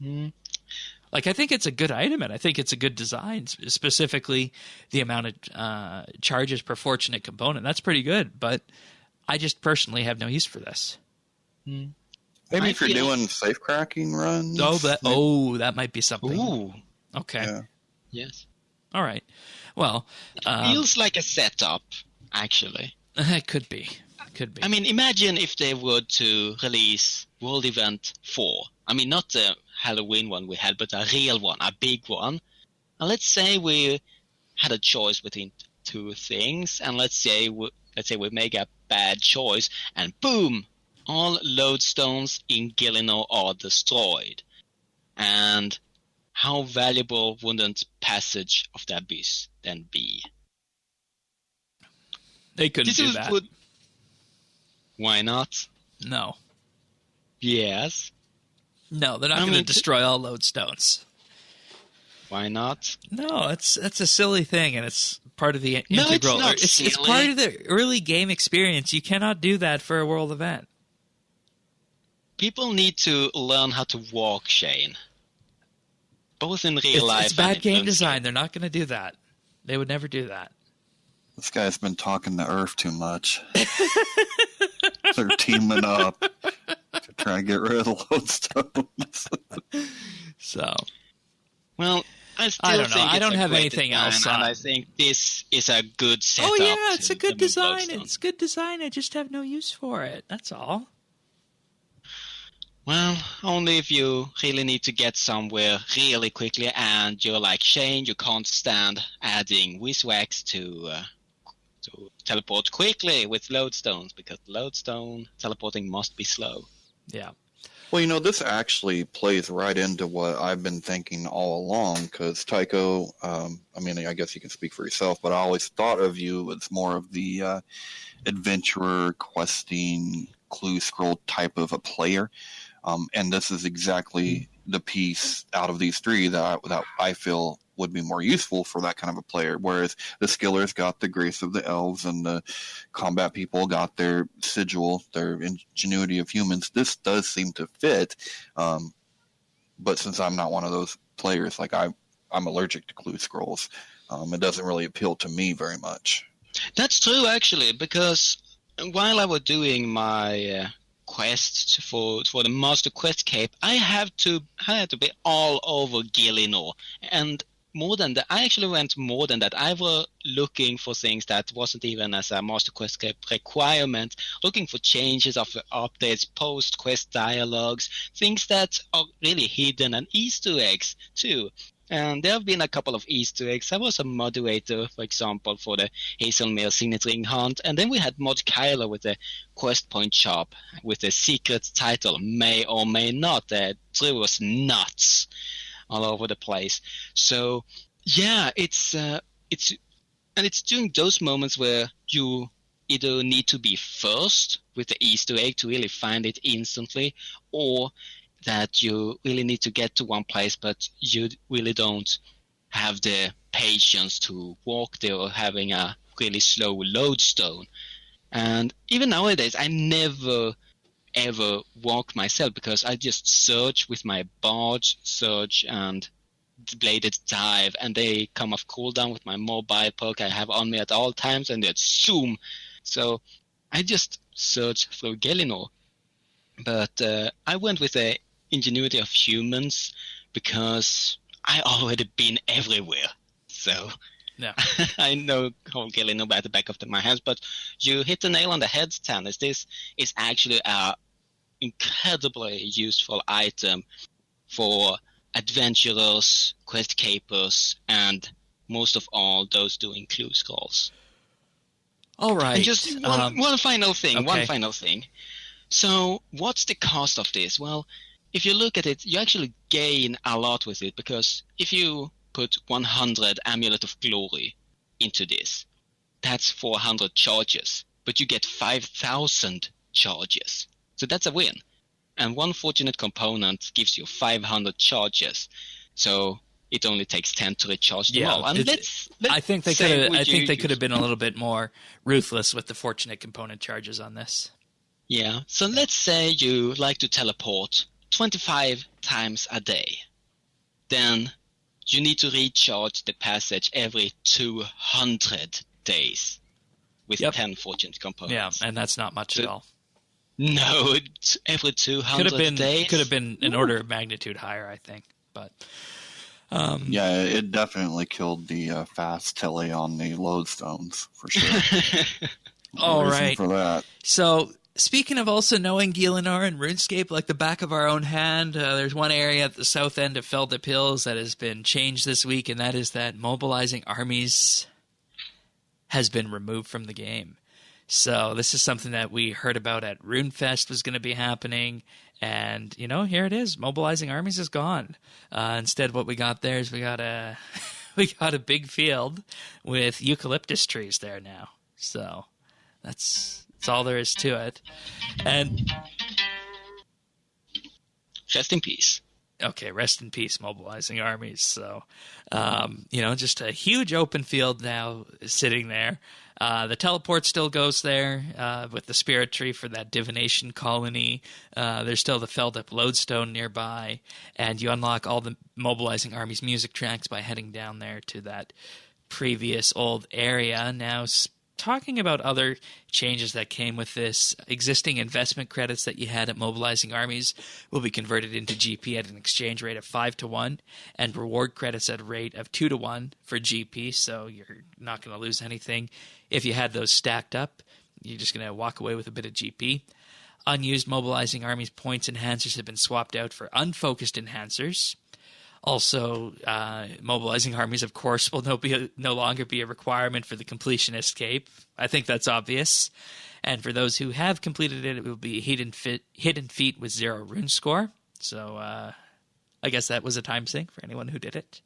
I think it's a good item, and I think it's a good design. Specifically, the amount of charges per fortunate component. That's pretty good, but I just personally have no use for this. Maybe if you're doing safe cracking runs. That might be something. Ooh. Okay. Yeah. Yes. All right. Well, it feels like a setup, actually. It could be. I mean, imagine if they were to release World Event 4. I mean, not the Halloween one we had, but a real one, a big one. And let's say we had a choice between 2 things, and let's say we make a bad choice, and boom, all lodestones in Gielinor are destroyed. And how valuable wouldn't Passage of the Abyss then be? They couldn't do that. Why not? No. Yes. No, they're not going to destroy all lodestones. Why not? No, that's a silly thing, and it's part of the integral. integral. No, it's part of the early game experience. You cannot do that for a world event. People need to learn how to walk, Shane. Both in real life. It's bad game design. They're not going to do that. They would never do that. This guy's been talking to Earth too much. They're teaming up to try and get rid of the lodestones. So, well, I don't know. I don't have anything else on. And I think this is a good setup. Oh yeah, it's a good design. It's good design. I just have no use for it. That's all. Well, only if you really need to get somewhere really quickly and you're like Shane, you can't stand adding Wiswax to teleport quickly with lodestones, because lodestone teleporting must be slow. Yeah. Well, this actually plays right into what I've been thinking all along, because Tycho, I guess you can speak for yourself, but I always thought of you as more of the adventurer, questing, clue scroll type of a player. And this is exactly the piece out of these 3 that I feel would be more useful for that kind of a player. Whereas the skillers got the grace of the elves, and the combat people got their sigil, their ingenuity of humans. This does seem to fit. But since I'm not one of those players, I'm allergic to clue scrolls. It doesn't really appeal to me very much. That's true, actually, because while I was doing my quest for the Master Quest Cape, I had to be all over Gielinor, and more than that, I actually went more than that. I was looking for things that wasn't even as a Master Quest Cape requirement, looking for changes of updates, post-quest dialogues, things that are really hidden, and Easter eggs too. And there have been a couple of Easter eggs. I was a moderator, for example, for the Hazelmere Signet Ring Hunt. And then we had Mod Kyler with the Quest Point Shop with the secret title, May or May Not. That drew us nuts all over the place. So, yeah, it's during those moments where you either need to be first with the Easter egg to really find it instantly, or that you really need to get to one place, but you really don't have the patience to walk there, or having a really slow lodestone. And even nowadays, I never ever walk myself, because I just search with my barge, search and bladed dive, and they come off cooldown with my mobile perk I have on me at all times, and they zoom. So I just search through Gelinor. But I went with the Ingenuity of Humans because I already been everywhere. So Yeah. I know whole Gelinor by the back of my hands. But you hit the nail on the head, Tannis. This is actually a incredibly useful item for adventurers, quest capers, and most of all, those doing clue scrolls. All right. And just one final thing. Okay. One final thing. So, what's the cost of this? Well, if you look at it, you actually gain a lot with it, because if you put 100 Amulet of Glory into this, that's 400 charges, but you get 5,000 charges. So that's a win. And one fortunate component gives you 500 charges. So it only takes 10 to recharge them all. And let's I think they could have been a little bit more ruthless with the fortunate component charges on this. Yeah. So let's say you like to teleport 25 times a day. Then you need to recharge the passage every 200 days with 10 fortunate components. Yeah, and that's not much at all. No, every 200 days. Could have been an order of magnitude higher, I think. But yeah, it definitely killed the fast tele on the lodestones for sure. All right. For that. So speaking of also knowing Gelinor and RuneScape like the back of our own hand, there's one area at the south end of Feldip Hills that has been changed this week, and that is that Mobilizing Armies has been removed from the game. So this is something that we heard about at RuneFest was going to be happening, and here it is. Mobilizing Armies is gone. Instead, what we got there is we got a big field with eucalyptus trees there now. So that's all there is to it. And rest in peace. Okay, rest in peace, Mobilizing Armies. So, just a huge open field now sitting there. The teleport still goes there with the spirit tree for that divination colony. There's still the Feldip lodestone nearby, and you unlock all the Mobilizing Armies music tracks by heading down there to that previous old area. Now, talking about other changes that came with this, existing investment credits that you had at Mobilizing Armies will be converted into GP at an exchange rate of 5-1, and reward credits at a rate of 2-1 for GP, so you're not going to lose anything. If you had those stacked up, you're just going to walk away with a bit of GP. Unused Mobilizing Armies points enhancers have been swapped out for unfocused enhancers. Also, Mobilizing Armies, of course, will no longer be a requirement for the completion escape. I think that's obvious. And for those who have completed it, it will be hidden feat with 0 rune score. So I guess that was a time sink for anyone who did it.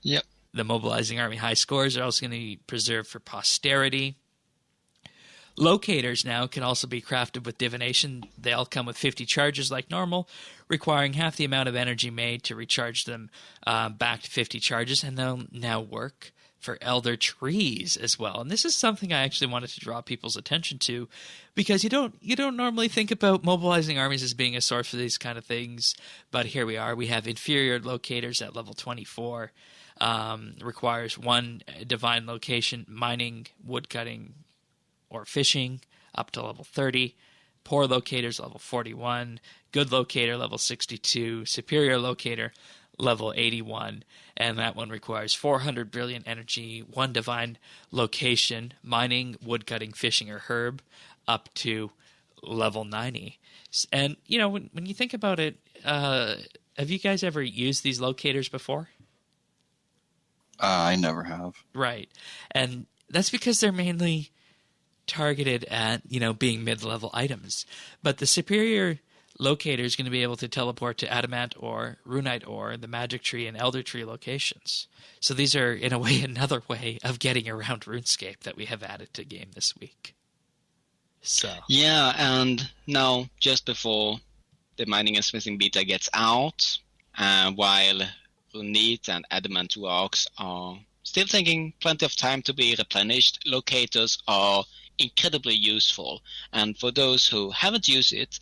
Yep. The Mobilizing Army high scores are also going to be preserved for posterity. Locators now can also be crafted with divination. They all come with 50 charges like normal, requiring half the amount of energy made to recharge them back to 50 charges, and they'll now work for elder trees as well. And this is something I actually wanted to draw people's attention to, because you don't normally think about Mobilizing Armies as being a source for these kind of things, but here we are. We have inferior locators at level 24. Requires 1 divine location, mining, woodcutting, or fishing, up to level 30. Poor locators, level 41. Good locator, level 62. Superior locator, level 81. And that one requires 400 brilliant energy, 1 divine location, mining, woodcutting, fishing, or herb, up to level 90. And, when you think about it, have you guys ever used these locators before? I never have. Right. And that's because they're mainly targeted at, being mid-level items. But the superior Locator is going to be able to teleport to Adamant Ore, Runite Ore, the Magic Tree, and Elder Tree locations. So these are, in a way, another way of getting around RuneScape that we have added to game this week. So Yeah, and now, just before the Mining and Smithing beta gets out, while Runite and Adamant rocks are still taking plenty of time to be replenished, locators are incredibly useful. And for those who haven't used it,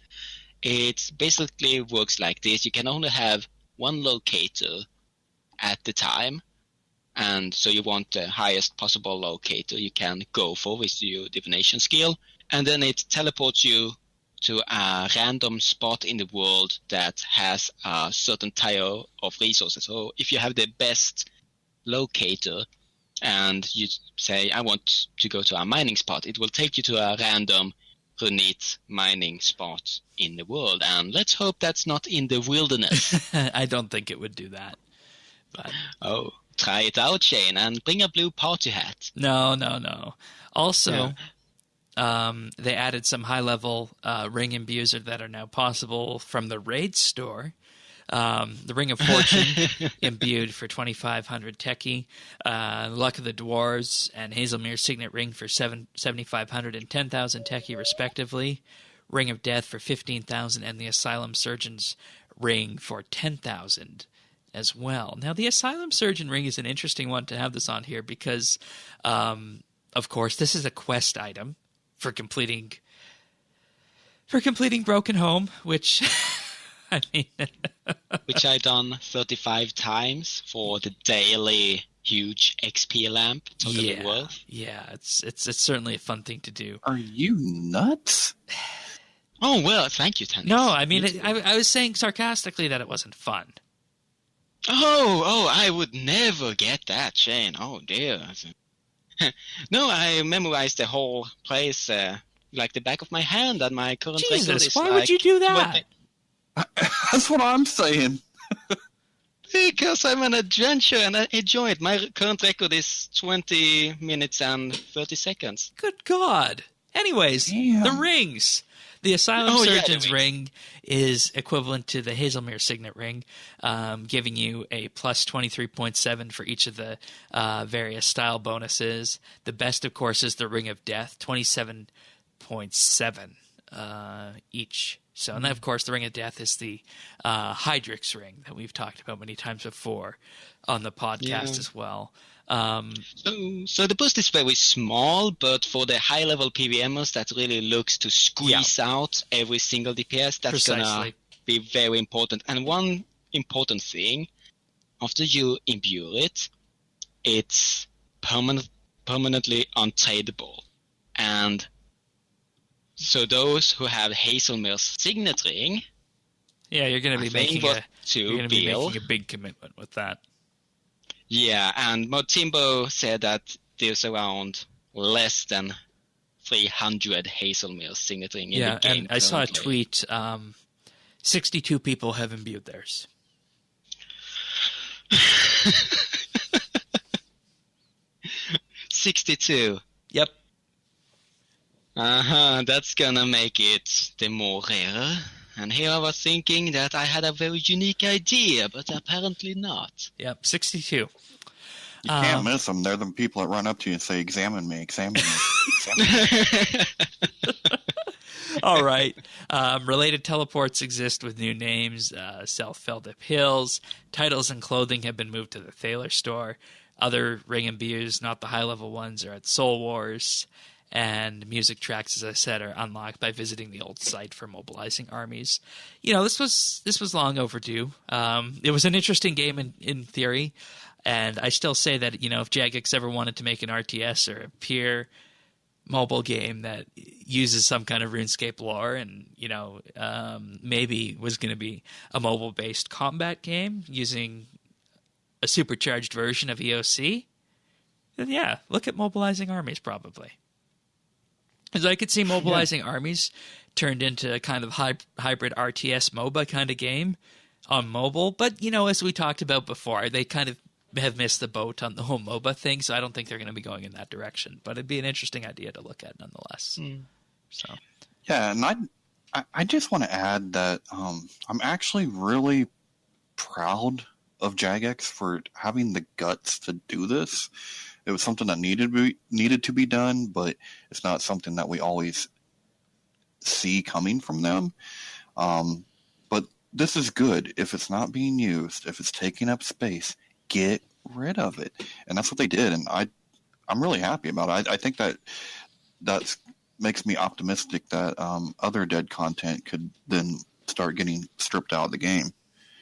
it basically works like this. You can only have one locator at the time. And so you want the highest possible locator you can go for with your divination skill. And then it teleports you to a random spot in the world that has a certain tier of resources. So if you have the best locator and you say, I want to go to a mining spot, it will take you to a random Runite mining spot in the world. And let's hope that's not in the wilderness. I don't think it would do that. But Oh, try it out, Shane, and bring a blue party hat. no. Also, they added some high-level ring imbues that are now possible from the Raid store. The Ring of Fortune imbued for 2,500 techie, Luck of the Dwarves and Hazelmere's Signet Ring for 7,500 and 10,000 techie respectively, Ring of Death for 15,000, and the Asylum Surgeon's Ring for 10,000 as well. Now, the Asylum Surgeon Ring is an interesting one to have this on here because, of course, this is a quest item for completing Broken Home, which... I mean, which I done 35 times for the daily huge XP lamp. Totally worth. Yeah, it's certainly a fun thing to do. Are you nuts? Oh well, thank you, Tennis. No, I mean, I was saying sarcastically that it wasn't fun. Oh, I would never get that, Shane. Oh dear. No, I memorized the whole place like the back of my hand, and my current record is why would you do that? That's what I'm saying. Because I'm an adventure and I enjoy it. My current record is 20 minutes and 30 seconds. Good God. Anyways, Damn. the rings. The Asylum Surgeon's the ring is equivalent to the Hazelmere Signet Ring, giving you a plus 23.7 for each of the various style bonuses. The best, of course, is the Ring of Death, 27.7 each. So, and then, of course, the Ring of Death is the Hydrix ring that we've talked about many times before on the podcast as well. So the boost is very small, but for the high-level PVMers that really looks to squeeze out every single DPS, that's going to be very important. And one important thing, after you imbue it, it's permanently untradeable. And so those who have Hazelmere's Signet Ring... Yeah, you're going to be making a big commitment with that. Yeah, and Mod Timbo said that there's around less than 300 Hazelmere's Signet Ring in the game. Yeah, and I saw a tweet, 62 people have imbued theirs. 62. Yep. That's gonna make it the more rarer. And here I was thinking that I had a very unique idea, but apparently not. Yep, 62. You can't miss them. They're the people that run up to you and say, examine me, examine me. Examine me. All right. Related teleports exist with new names. Self-Feldip Hills. Titles and clothing have been moved to the Thaler store. Other ring imbues, not the high-level ones, are at Soul Wars. And music tracks, as I said, are unlocked by visiting the old site for Mobilizing Armies. You know, this was long overdue. It was an interesting game in theory, and I still say that, you know, if Jagex ever wanted to make an RTS or a pure mobile game that uses some kind of RuneScape lore and, you know, maybe was going to be a mobile-based combat game using a supercharged version of EOC, then yeah, look at Mobilizing Armies probably. Because I could see Mobilizing Armies turned into a kind of hybrid RTS MOBA kind of game on mobile. But, you know, as we talked about before, they kind of have missed the boat on the whole MOBA thing, so I don't think they're going to be going in that direction. But it'd be an interesting idea to look at nonetheless. So Yeah, and I just want to add that I'm actually really proud of Jagex for having the guts to do this. It was something that needed to be done, but it's not something that we always see coming from them. But this is good. If it's not being used, if it's taking up space, get rid of it. And that's what they did, and I'm really happy about it. I think that makes me optimistic that other dead content could then start getting stripped out of the game.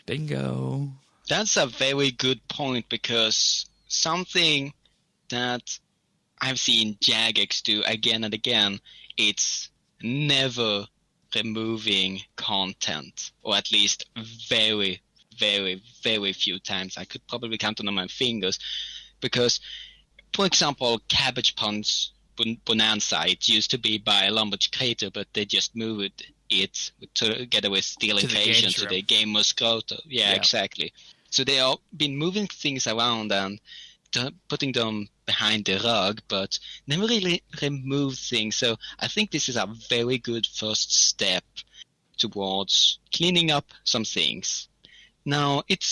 Bingo. That's a very good point, because something that I've seen Jagex do again and again, it's never removing content, or at least very, very, very few times. I could probably count them on my fingers, because, for example, Cabbage Punch Bonanza, it used to be by Lumberjack Crater, but they just moved it together with Steel Invasion to the Gamers Grotto. Yeah, exactly. So they have been moving things around and putting them behind the rug, but never really removed things. So I think this is a very good first step towards cleaning up some things. Now, it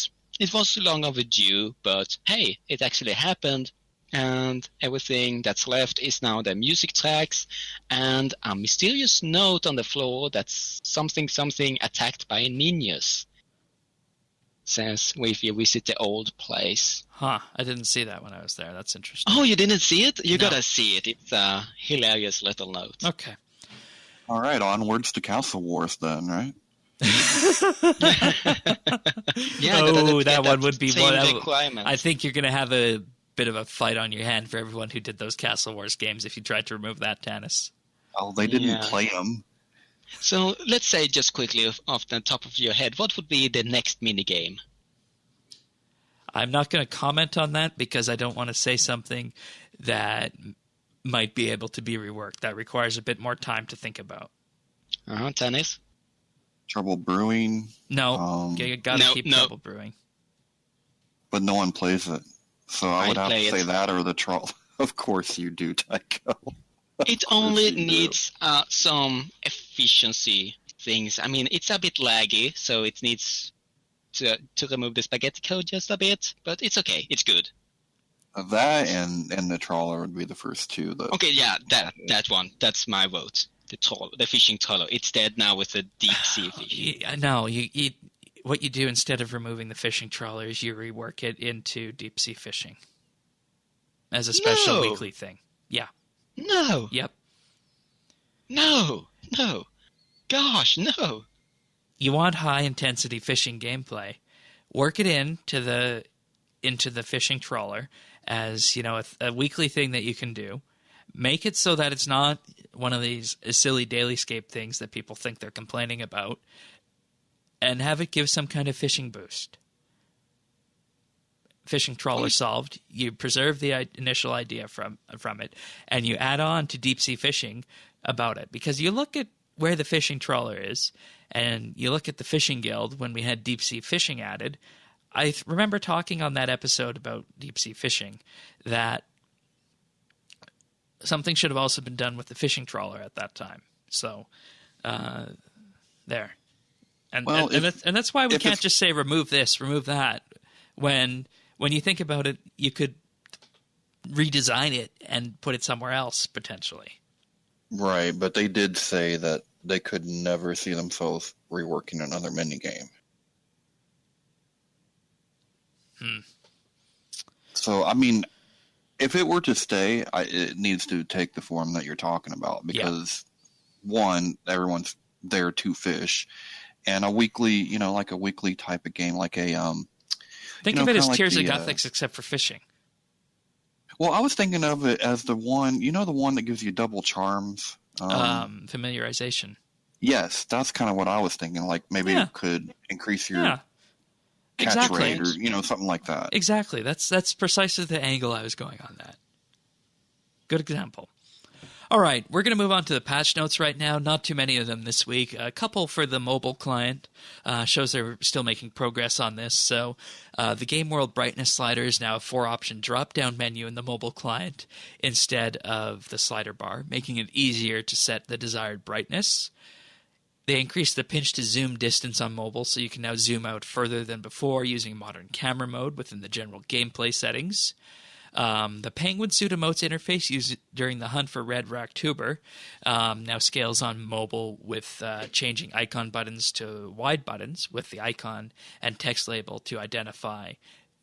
was long overdue, but hey, it actually happened. And everything that's left is now the music tracks and a mysterious note on the floor that's something attacked by ninjas. Says, if you visit the old place. Huh, I didn't see that when I was there. That's interesting. Oh, you didn't see it? You gotta see it. It's a hilarious little note. Okay. All right, onwards to Castle Wars then, right? Yeah, that one would be one. Requirement. I think you're going to have a bit of a fight on your hand for everyone who did those Castle Wars games if you tried to remove that, Tanis. Oh, they didn't play them. So let's say just quickly off the top of your head, what would be the next minigame? I'm not going to comment on that because I don't want to say something that might be able to be reworked. That requires a bit more time to think about. Tanis? Trouble Brewing. No, you got to keep Trouble Brewing. But no one plays it. So I would have to say that or the Troll. Of course you do, Tycho. It only needs some efficiency things. I mean, it's a bit laggy, so it needs to remove the spaghetti code just a bit, but it's okay. It's good. That and the Trawler would be the first two. Okay, yeah, that one. That's my vote. The fishing trawler. It's dead now with the deep sea fish. No, what you do instead of removing the fishing trawler is you rework it into deep sea fishing as a special weekly thing. Yeah. No. Yep. No. Gosh, no. You want high intensity fishing gameplay. Work it into the fishing trawler as, a weekly thing that you can do. Make it so that it's not one of these silly dailyscape things that people think they're complaining about, and have it give some kind of fishing boost. Fishing trawler solved. You preserve the initial idea from it, and you add on to deep sea fishing about it. Because you look at where the fishing trawler is, and you look at the fishing guild when we had deep sea fishing added. I remember talking on that episode about deep sea fishing that something should have also been done with the fishing trawler at that time. So, there. And that's why we can't just say remove this, remove that. When you think about it, you could redesign it and put it somewhere else, potentially. Right, but they did say that they could never see themselves reworking another minigame. So, I mean, if it were to stay, it needs to take the form that you're talking about. Because, one, everyone's there to fish. And a weekly, like a weekly type of game, like a... Think of it as Tears of Gothics except for fishing. Well, I was thinking of it as the one, the one that gives you double charms. Familiarization. Yes, that's kind of what I was thinking. Like maybe it could increase your catch rate or, something like that. Exactly. That's precisely the angle I was going on that. Good example. All right, we're going to move on to the patch notes right now. Not too many of them this week. A couple for the mobile client. Shows they're still making progress on this. So the Game World brightness slider is now a 4-option drop-down menu in the mobile client instead of the slider bar, making it easier to set the desired brightness. They increased the pinch to zoom distance on mobile, so you can now zoom out further than before using modern camera mode within the general gameplay settings. The penguin suit emotes interface used during the hunt for red ractuber now scales on mobile with changing icon buttons to wide buttons with the icon and text label to identify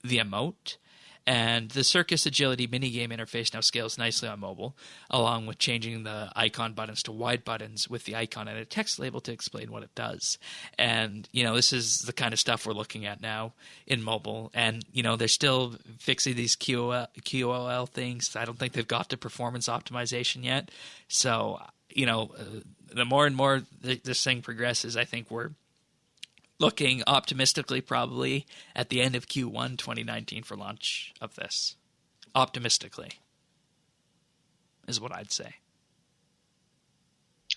the emote. And the Circus Agility minigame interface now scales nicely on mobile, along with changing the icon buttons to wide buttons with the icon and a text label to explain what it does. And, this is the kind of stuff we're looking at now in mobile. And, they're still fixing these QOL things. I don't think they've got to performance optimization yet. So, the more and more this thing progresses, I think we're looking optimistically probably at the end of Q1 2019 for launch of this. Optimistically is what I'd say.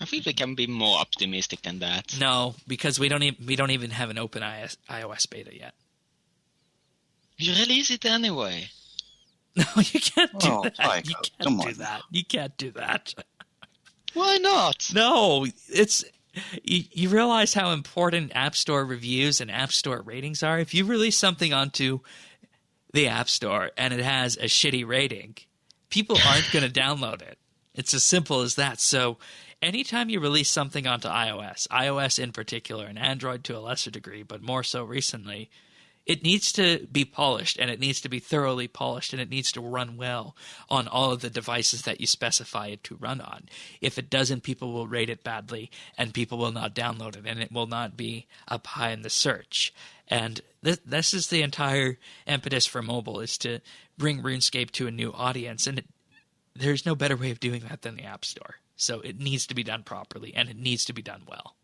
I think we can be more optimistic than that. No, because we don't even have an open iOS beta yet. You release it anyway. No, you can't do that. Like, You can't do that. Why not? No, it's... You realize how important App Store reviews and App Store ratings are? If you release something onto the App Store and it has a shitty rating, people aren't going to download it. It's as simple as that. So anytime you release something onto iOS in particular, and Android to a lesser degree, but more so recently, it needs to be polished, and it needs to be thoroughly polished, and it needs to run well on all of the devices that you specify it to run on. If it doesn't, people will rate it badly, and people will not download it, and it will not be up high in the search. And this is the entire impetus for mobile, is to bring RuneScape to a new audience, and there's no better way of doing that than the App Store. So it needs to be done properly, and it needs to be done well.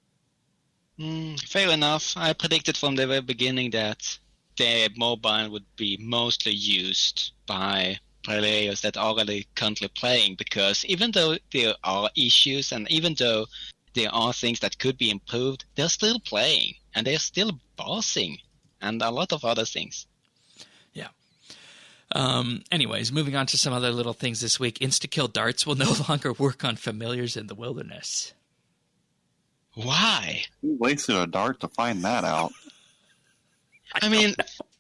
Fair enough. I predicted from the very beginning that the mobile would be mostly used by players that are already currently playing, because even though there are issues and even though there are things that could be improved, they're still playing and they're still bossing and a lot of other things. Yeah. Anyways, moving on to some other little things this week. Insta-kill darts will no longer work on familiars in the wilderness. Why? We wasted a dart to find that out. I mean,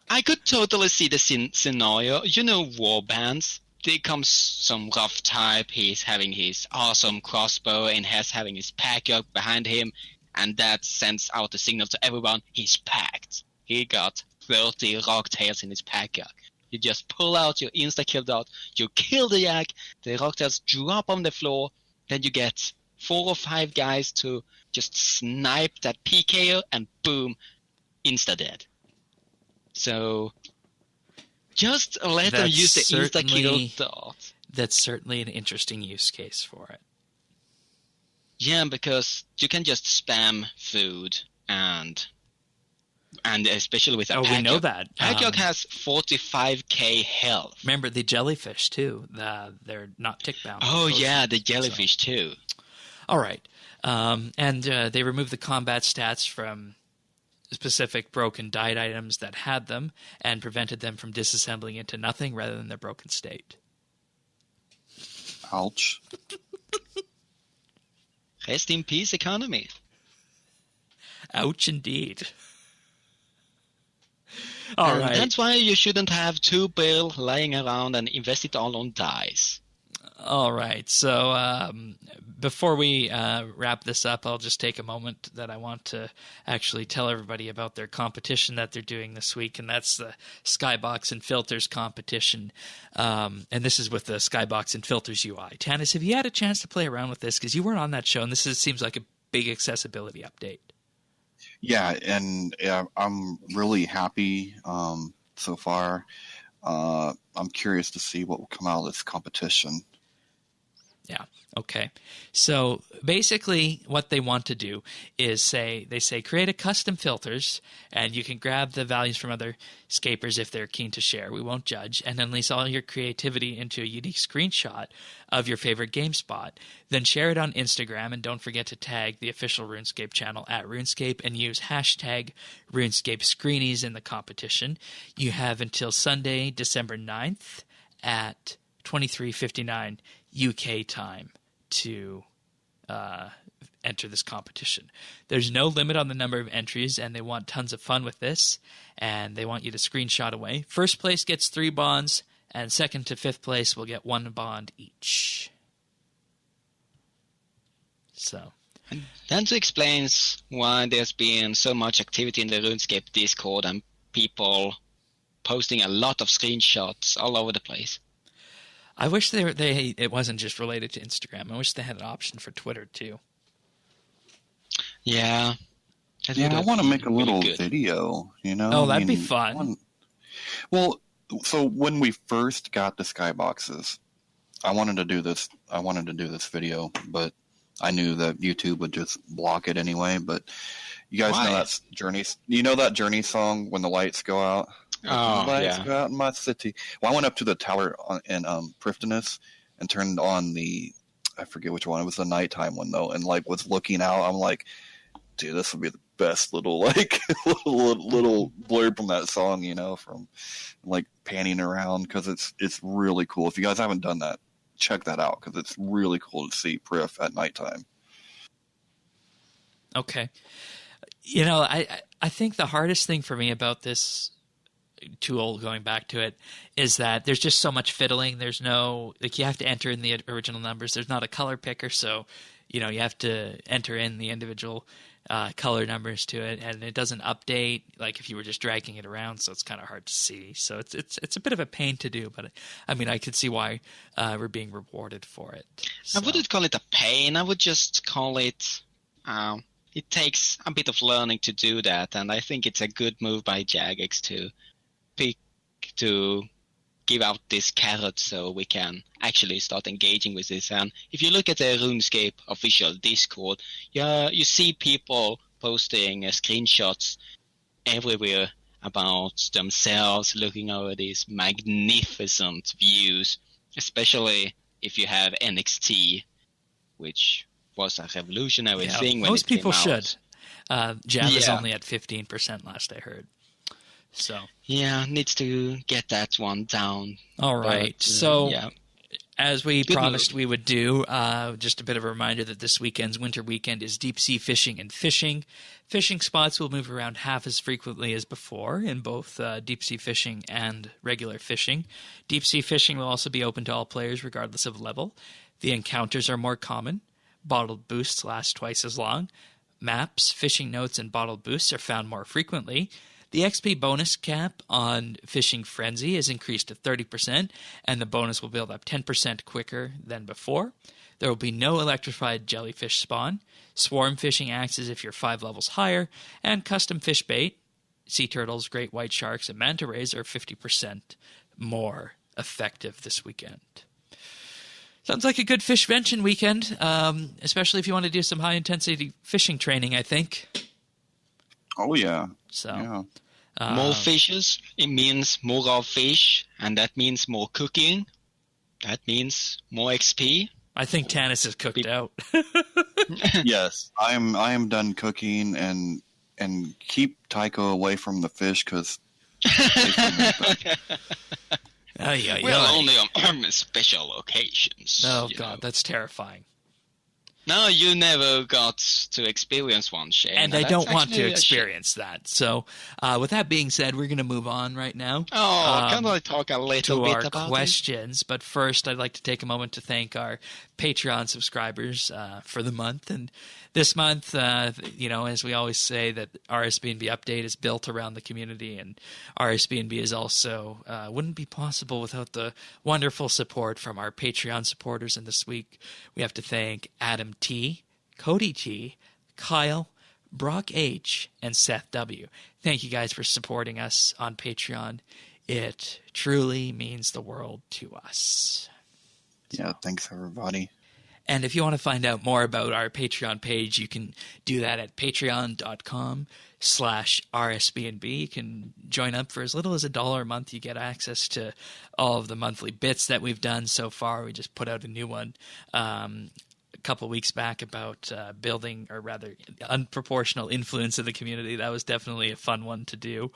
I could totally see the scenario. Warbands. There comes some rough type. He's having his awesome crossbow and has having his pack-up behind him, and that sends out the signal to everyone. He's packed. He got 30 rock tails in his pack-up. You just pull out your insta-kill dart. You kill the yak. The rock tails drop on the floor. Then you get 4 or 5 guys to just snipe that PKO, and boom, insta-dead. So just let them use the insta-kill dart. That's certainly an interesting use case for it. Yeah, because you can just spam food and especially with a pack. We know that. Pack has 45k health. Remember the jellyfish too. They're not tick-bound. Oh yeah, the jellyfish too. All right. And they removed the combat stats from specific broken died items that had them and prevented them from disassembling into nothing rather than their broken state. Ouch. Rest in peace, economy. Ouch indeed. All right. That's why you shouldn't have 2 bill lying around and invest it all on dice. All right. So before we wrap this up, I'll just take a moment that I want to actually tell everybody about their competition that they're doing this week, and that's the Skybox and Filters competition. And this is with the Skybox and Filters UI. Tanis, have you had a chance to play around with this? Because you weren't on that show, and seems like a big accessibility update. Yeah, and I'm really happy so far. I'm curious to see what will come out of this competition. Yeah. Okay. So basically what they want to do is they say create a custom filters, and you can grab the values from other scapers if they're keen to share. We won't judge. And then release all your creativity into a unique screenshot of your favorite game spot. Then share it on Instagram, and don't forget to tag the official RuneScape channel at RuneScape and use hashtag RuneScape Screenies in the competition. You have until Sunday, December 9th at 23:59 UK time to enter this competition. There's no limit on the number of entries, and they want tons of fun with this, and they want you to screenshot away. First place gets 3 bonds, and second to fifth place will get 1 bond each. So And that explains why there's been so much activity in the RuneScape Discord and people posting a lot of screenshots all over the place. I wish it wasn't just related to Instagram. I wish they had an option for Twitter too. Yeah. Yeah, I want to make a little video, you know? Oh, that'd be fun. Well, so when we first got the skyboxes, I wanted to do this video, but I knew that YouTube would just block it anyway. But you guys know that Journey. You know that Journey song, When the Lights Go Out? Oh, the lights go out in my city. Well, I went up to the tower in Prifddinas and turned on I forget which one. It was the nighttime one though, and like was looking out. I'm like, dude, this would be the best little little blurb from that song, you know, from like panning around, because it's really cool. If you guys haven't done that, check that out, because it's really cool to see Prif at nighttime. Okay. You know, I think the hardest thing for me about this tool, going back to it, is that there's just so much fiddling. There's no, like, you have to enter in the original numbers. There's not a color picker, so, you know, you have to enter in the individual color numbers to it, and it doesn't update like if you were just dragging it around, so it's kind of hard to see. So it's a bit of a pain to do, but I mean, I could see why we're being rewarded for it. So. I wouldn't call it a pain. I would just call it it takes a bit of learning to do that, and I think it's a good move by Jagex to give out this carrot so we can actually start engaging with this. And if you look at the RuneScape official Discord, you see people posting screenshots everywhere about themselves looking over these magnificent views, especially if you have NXT, which was a revolutionary thing when most it came people out. should. Jam is only at 15% last I heard. So yeah, needs to get that one down. All right. But, so as we promised we would do, just a bit of a reminder that this weekend's winter weekend is deep sea fishing and fishing. Fishing spots will move around half as frequently as before in both deep sea fishing and regular fishing. Deep sea fishing will also be open to all players regardless of level. The encounters are more common. Bottled boosts last twice as long. Maps, fishing notes, and bottled boosts are found more frequently. The XP bonus cap on Fishing Frenzy is increased to 30%, and the bonus will build up 10% quicker than before. There will be no electrified jellyfish spawn. Swarm fishing axes if you're 5 levels higher, and custom fish bait, sea turtles, great white sharks, and manta rays are 50% more effective this weekend. Sounds like a good fishvention weekend, especially if you want to do some high-intensity fishing training, I think. Oh, yeah. So, more fishes, it means more raw fish, and that means more cooking. That means more XP. I think Tanis is cooked out. Yes, I am done cooking, and keep Tycho away from the fish, because well, only on special occasions. Oh, God, that's terrifying. No, you never got to experience one, Shane. And I don't want to experience that. So, with that being said, we're going to move on right now. Oh, can I talk a little bit about our questions? But first, I'd like to take a moment to thank our Patreon subscribers for the month. And this month, you know, as we always say, that RSBANDBupdate is built around the community, and RSBANDB is also wouldn't be possible without the wonderful support from our Patreon supporters. And this week, we have to thank Adam T, Cody T, Kyle, Brock H, and Seth W. Thank you guys for supporting us on Patreon. It truly means the world to us. Yeah, thanks everybody. And if you want to find out more about our Patreon page, you can do that at patreon.com/RSBANDB. You can join up for as little as $1 a month. You get access to all of the monthly bits that we've done so far. We just put out a new one a couple weeks back about building, or rather unproportional influence in the community. That was definitely a fun one to do.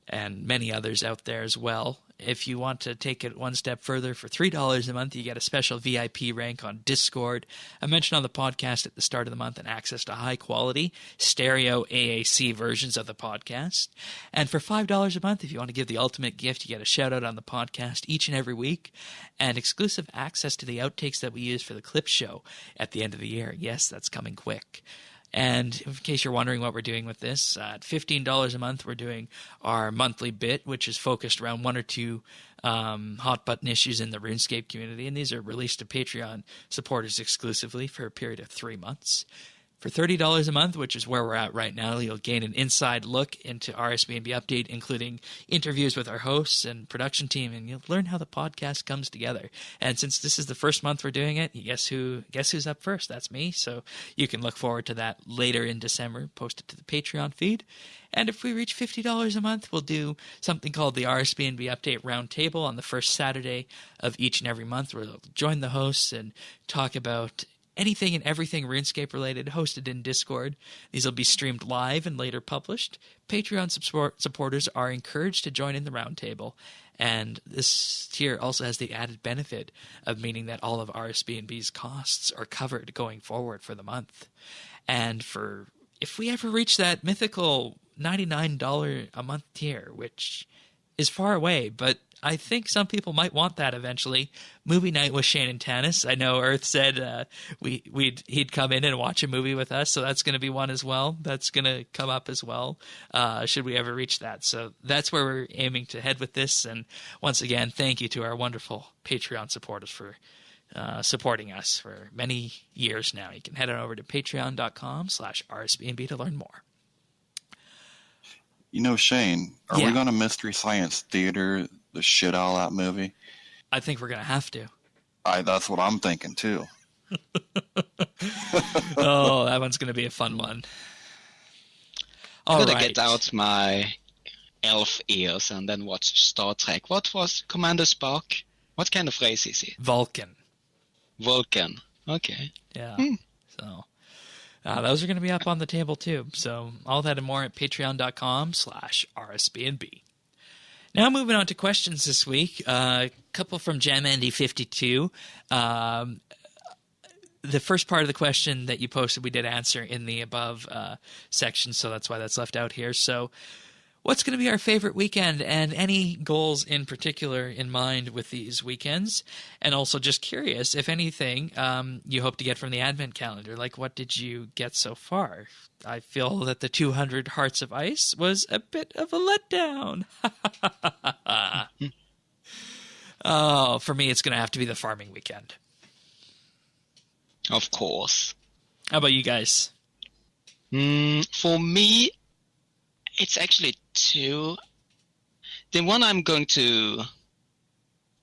and many others out there as well. If you want to take it one step further, for $3 a month, you get a special VIP rank on Discord, a mention on the podcast at the start of the month, and access to high-quality stereo AAC versions of the podcast. And for $5 a month, if you want to give the ultimate gift, you get a shout-out on the podcast each and every week, and exclusive access to the outtakes that we use for the clip show at the end of the year. Yes, that's coming quick. And in case you're wondering what we're doing with this, at $15 a month, we're doing our monthly bit, which is focused around one or two hot button issues in the RuneScape community. And these are released to Patreon supporters exclusively for a period of 3 months. For $30 a month, which is where we're at right now, you'll gain an inside look into RSBANDBupdate, including interviews with our hosts and production team, and you'll learn how the podcast comes together. And since this is the first month we're doing it, guess who's up first? That's me. So you can look forward to that later in December, post it to the Patreon feed. And if we reach $50 a month, we'll do something called the RSBANDB Roundtable on the first Saturday of each and every month, where we'll join the hosts and talk about anything and everything RuneScape related, hosted in Discord. These will be streamed live and later published. Patreon supporters are encouraged to join in the roundtable, and this tier also has the added benefit of meaning that all of RSBNB's costs are covered going forward for the month. And if we ever reach that mythical $99 a month tier, which is far away, but I think some people might want that eventually. Movie night with Shane and Tanis. I know Earth said he'd come in and watch a movie with us, so that's going to be one as well. That's going to come up as well, should we ever reach that. So that's where we're aiming to head with this. And once again, thank you to our wonderful Patreon supporters for supporting us for many years now. You can head on over to patreon.com/RSBNB to learn more. You know, Shane, are we going to Mystery Science Theater the shit out of that movie? I think we're going to have to. That's what I'm thinking, too. Oh, that one's going to be a fun one. I'm going to get out my elf ears and then watch Star Trek. What was Commander Spock? What kind of race is he? Vulcan. Okay. Yeah. So those are going to be up on the table too. So all that and more at patreon.com/RSBNB. Now moving on to questions this week. A couple from JamAndy52. The first part of the question that you posted, we did answer in the above section, so that's why that's left out here. So what's going to be our favorite weekend, and any goals in particular in mind with these weekends? And also just curious, if anything, you hope to get from the Advent calendar. Like, what did you get so far? I feel that the 200 Hearts of Ice was a bit of a letdown. Oh, for me, it's going to have to be the farming weekend. Of course. How about you guys? For me, it's actually two. The one I'm going to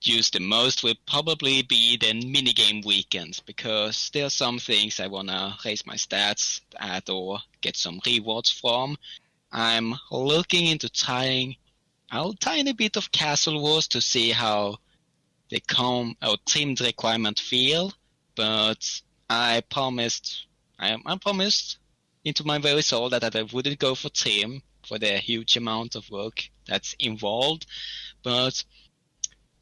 use the most will probably be the minigame weekends, because there are some things I want to raise my stats at or get some rewards from. I'm looking into trying a tiny bit of Castle Wars to see how the teamed requirement feel, but I promised into my very soul that I wouldn't go for team for the huge amount of work that's involved, but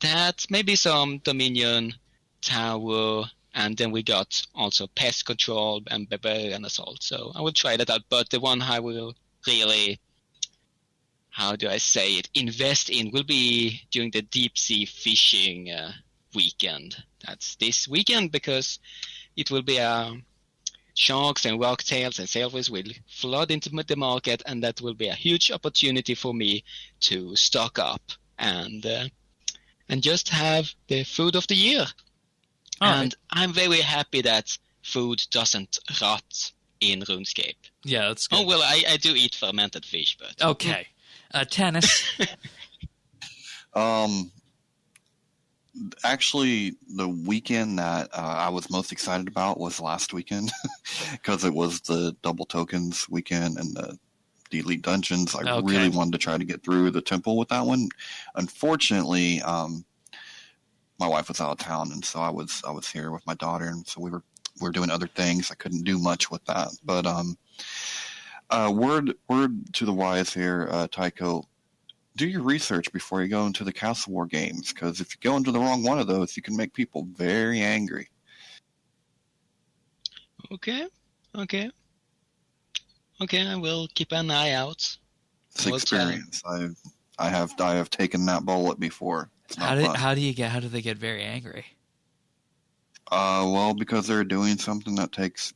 that maybe some Dominion Tower, and then we got also Pest Control and Barbarian Assault, so I will try that out. But the one I will really, invest in will be during the deep sea fishing weekend. That's this weekend, because it will be sharks and rocktails and sailfish will flood into the market, and that will be a huge opportunity for me to stock up and just have the food of the year. And I'm very happy that food doesn't rot in RuneScape. Yeah, that's good. Oh, well, I do eat fermented fish, but... Okay. Tanis? Actually, the weekend that I was most excited about was last weekend, because it was the double tokens weekend and the elite dungeons. I really wanted to try to get through the temple with that one. Unfortunately, my wife was out of town, and so I was here with my daughter, and so we were doing other things. I couldn't do much with that. But word to the wise here, Tycho. do your research before you go into the Castle War games, because if you go into the wrong one of those, you can make people very angry. Okay. I will keep an eye out. It's experience. I have taken that bullet before. How do they get very angry? Well, because they're doing something that takes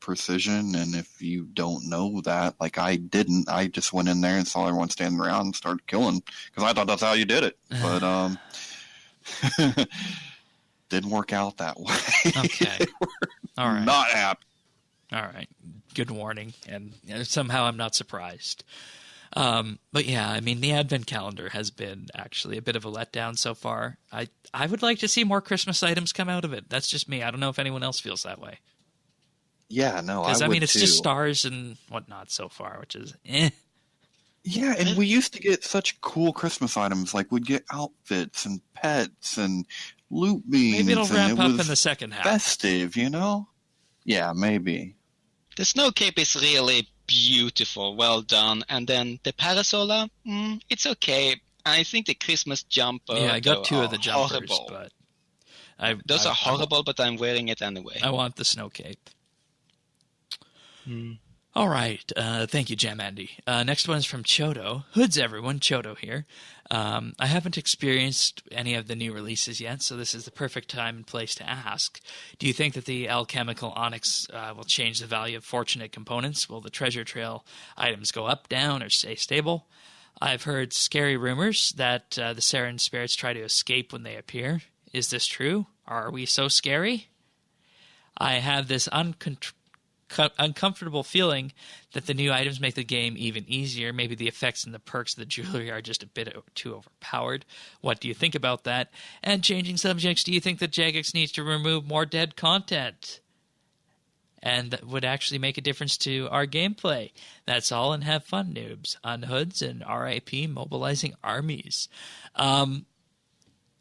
precision, and if you don't know that, like I didn't, I just went in there and saw everyone standing around and started killing because I thought that's how you did it, but didn't work out that way. Okay, all right, not happy. All right, good warning, and somehow I'm not surprised. But yeah, I mean, the Advent calendar has been actually a bit of a letdown so far. I would like to see more Christmas items come out of it. That's just me. I don't know if anyone else feels that way. Yeah, no, because I mean, it's too. just stars and whatnot so far, which is eh. Yeah, and we used to get such cool Christmas items. Like we'd get outfits and pets and loot beans. Maybe it'll ramp up in the second half. Festive, you know? Yeah, maybe. The snow cape is really beautiful, well done, and then the parasola, it's okay. I think the Christmas jumper. Yeah, I got two of the jumpers, horrible. but those are horrible. But I'm wearing it anyway. I want the snow cape. All right. Thank you, Jam Andy. Next one is from Chodo. Hoods, everyone. Chodo here. I haven't experienced any of the new releases yet, so this is the perfect time and place to ask. Do you think that the Alchemical Onyx will change the value of fortunate components? Will the treasure trail items go up, down, or stay stable? I've heard scary rumors that the Sarin spirits try to escape when they appear. Is this true? Are we so scary? I have this uncomfortable feeling that the new items make the game even easier. Maybe the effects and the perks of the jewelry are just a bit too overpowered. What do you think about that? And changing subjects, do you think that Jagex needs to remove more dead content? And that would actually make a difference to our gameplay. That's all, and have fun, noobs. On Hoods and RIP Mobilizing Armies.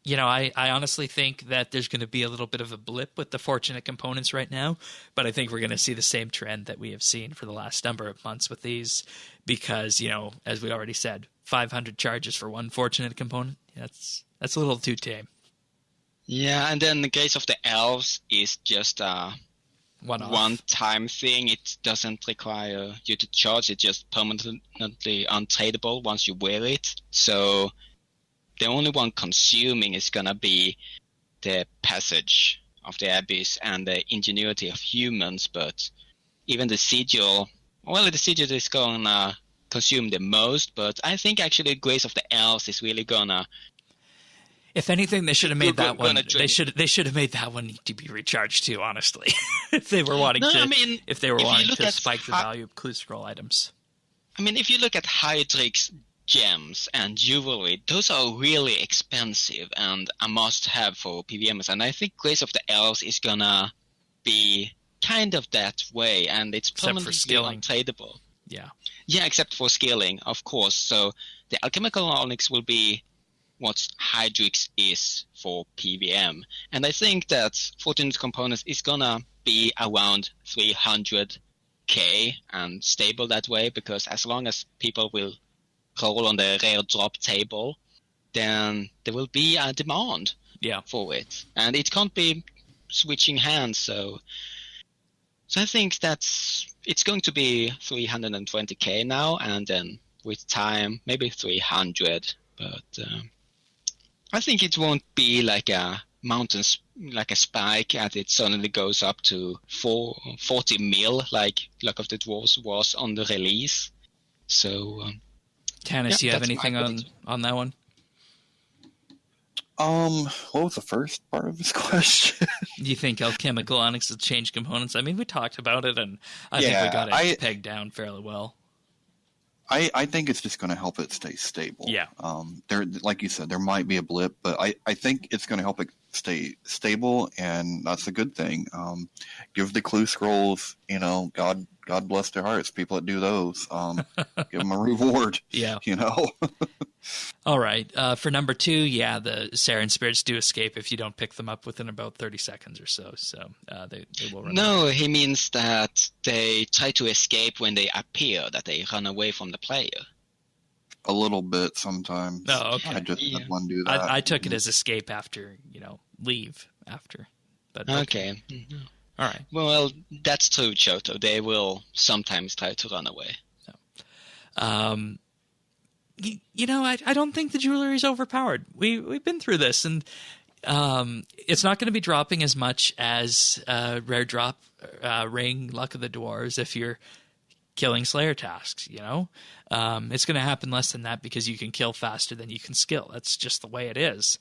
You know, I honestly think that there's going to be a little bit of a blip with the fortunate components right now, but I think we're going to see the same trend that we have seen for the last number of months with these because, you know, as we already said, 500 charges for one fortunate component, that's a little too tame. Yeah, and then the case of the Elves is just a one-time thing. It doesn't require you to charge. It's just permanently untradeable once you wear it. So the only one consuming is going to be the Passage of the Abyss and the Ingenuity of Humans, but even the Sigil, well, the Sigil is going to consume the most, but I think actually Grace of the Elves is really going to... If anything, they should have made that one. They should have made that one need to be recharged too. Honestly, if they were wanting to spike the value of clue scroll items. I mean, if you look at Hydrix gems and jewelry, those are really expensive and a must-have for PVMs. And I think Grace of the Elves is gonna be kind of that way, and it's permanently untradeable. Yeah, except for scaling, of course. So the Alchemical Onyx will be what Hydrix is for PVM. And I think that Fortunate Components is gonna be around 300k and stable that way, because as long as people will roll on the rare drop table, then there will be a demand for it. And it can't be switching hands, so I think it's going to be 320k now, and then with time, maybe 300. But I think it won't be like a mountain, like a spike, as it suddenly goes up to 40 mil, like Luck of the Dwarves was on the release. So, Tanis, do you have anything on that one? What was the first part of this question? Do you think Alchemical Onyx will change components? I mean, we talked about it, and I think we got it pegged down fairly well. I think it's just going to help it stay stable. Yeah. There, like you said, there might be a blip, but I think it's going to help it stay stable, and that's a good thing. Give the clue scrolls, you know, God bless their hearts, people that do those. Give them a reward. Yeah. You know. All right. For number 2, the Sarin spirits do escape if you don't pick them up within about 30 seconds or so. So they will run. No, he means that they try to escape when they appear, that they run away from the player. A little bit sometimes. Oh, okay. I just had one do that. I took it as escape after, leave after. But Okay. All right. Well, that's true, Choto. They will sometimes try to run away. I don't think the jewelry is overpowered. We've been through this, and it's not going to be dropping as much as rare drop ring Luck of the Dwarves if you're killing Slayer tasks. It's going to happen less than that because you can kill faster than you can skill. That's just the way it is.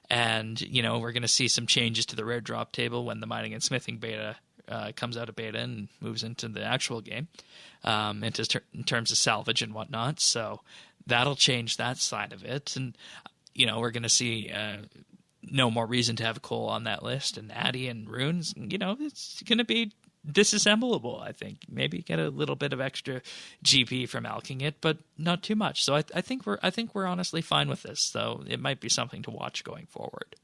And we're going to see some changes to the rare drop table when the mining and smithing beta comes out of beta and moves into the actual game, in terms of salvage and whatnot. So that'll change that side of it. And, we're going to see no more reason to have coal on that list. And Addy and runes, it's going to be disassembleable, I think. Maybe get a little bit of extra GP from alching it, but not too much. So I think we're honestly fine with this. So it might be something to watch going forward.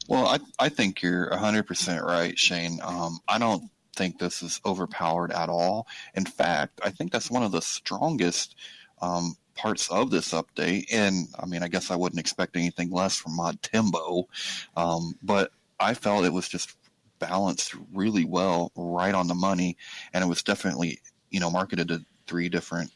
Well, I think you're 100% right, Shane. I don't think this is overpowered at all. In fact, I think that's one of the strongest parts of this update. And I mean, I guess I wouldn't expect anything less from Mod Timbo, but I felt it was just balanced really well, right on the money, and it was definitely marketed to three different.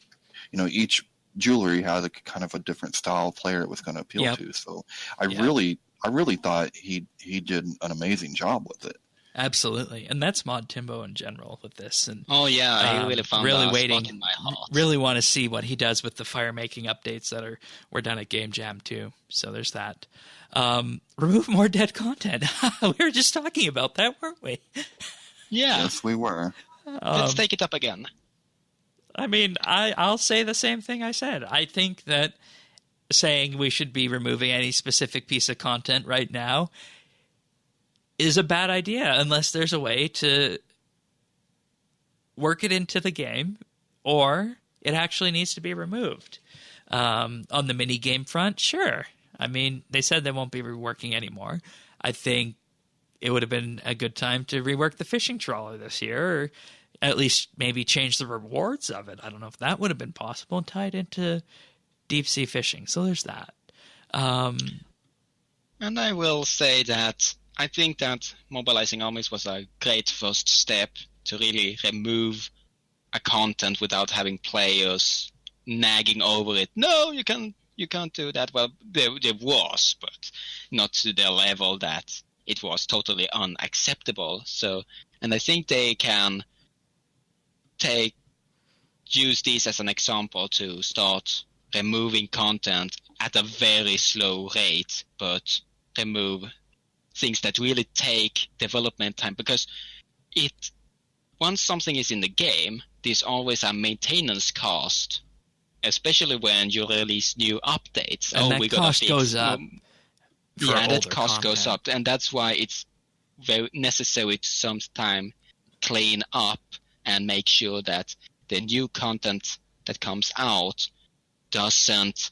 Each jewelry has a kind of a different style of player it was going to appeal to. So I really thought he did an amazing job with it. Absolutely, and that's Mod Timbo in general with this. And he really found really a waiting. spot in my heart. Really want to see what he does with the fire making updates that were done at Game Jam too. So there's that. Remove more dead content. We were just talking about that, weren't we? Yeah. Yes, we were. Let's take it up again. I mean, I'll say the same thing I said. I think that saying we should be removing any specific piece of content right now is a bad idea unless there's a way to work it into the game or it actually needs to be removed. On the mini game front, sure. I mean, they said they won't be reworking anymore. I think it would have been a good time to rework the fishing trawler this year, or at least maybe change the rewards of it. I don't know if that would have been possible and tied into deep sea fishing. So there's that. And I will say that I think that Mobilizing Armies was a great first step to really remove a content without having players nagging over it. No, you can't do that. Well, there was, but not to the level that it was totally unacceptable. So, and I think they can use this as an example to start removing content at a very slow rate, but remove things that really take development time, because once something is in the game, there's always a maintenance cost, especially when you release new updates. And that cost goes up. That cost goes up, and that's why it's very necessary to sometimes clean up and make sure that the new content that comes out doesn't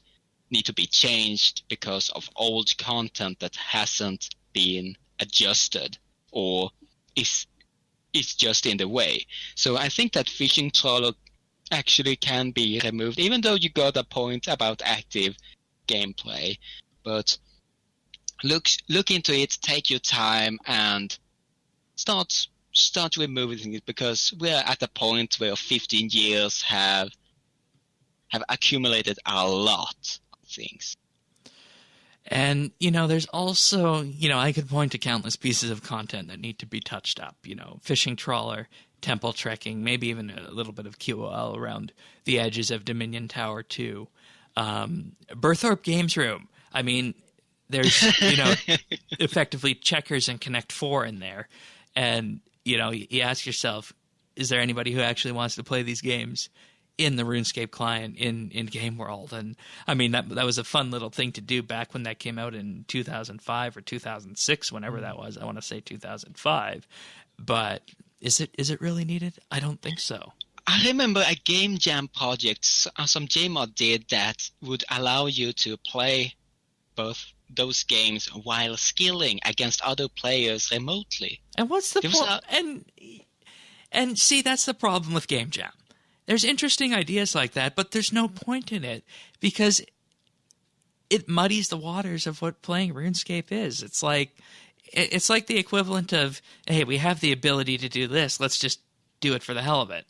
need to be changed because of old content that hasn't been adjusted or is just in the way. So I think that fishing trawler actually can be removed, even though you got a point about active gameplay. But look into it, take your time, and start removing it, because we're at a point where 15 years have accumulated a lot of things. And, there's also, I could point to countless pieces of content that need to be touched up. Fishing trawler, temple trekking, maybe even a little bit of QOL around the edges of Dominion Tower 2. Berthorpe Games Room. I mean, there's, effectively checkers and Connect 4 in there. And, you ask yourself, is there anybody who actually wants to play these games in the RuneScape client in Game World? And I mean, that was a fun little thing to do back when that came out in 2005 or 2006, whenever that was. I want to say 2005, but is it really needed? I don't think so. I remember a game jam project some JMod did that would allow you to play both those games while skilling against other players remotely. And what's the point? And see, that's the problem with game jam. there's interesting ideas like that, but there's no point in it because it muddies the waters of what playing RuneScape is. It's like the equivalent of, hey, we have the ability to do this. Let's just do it for the hell of it.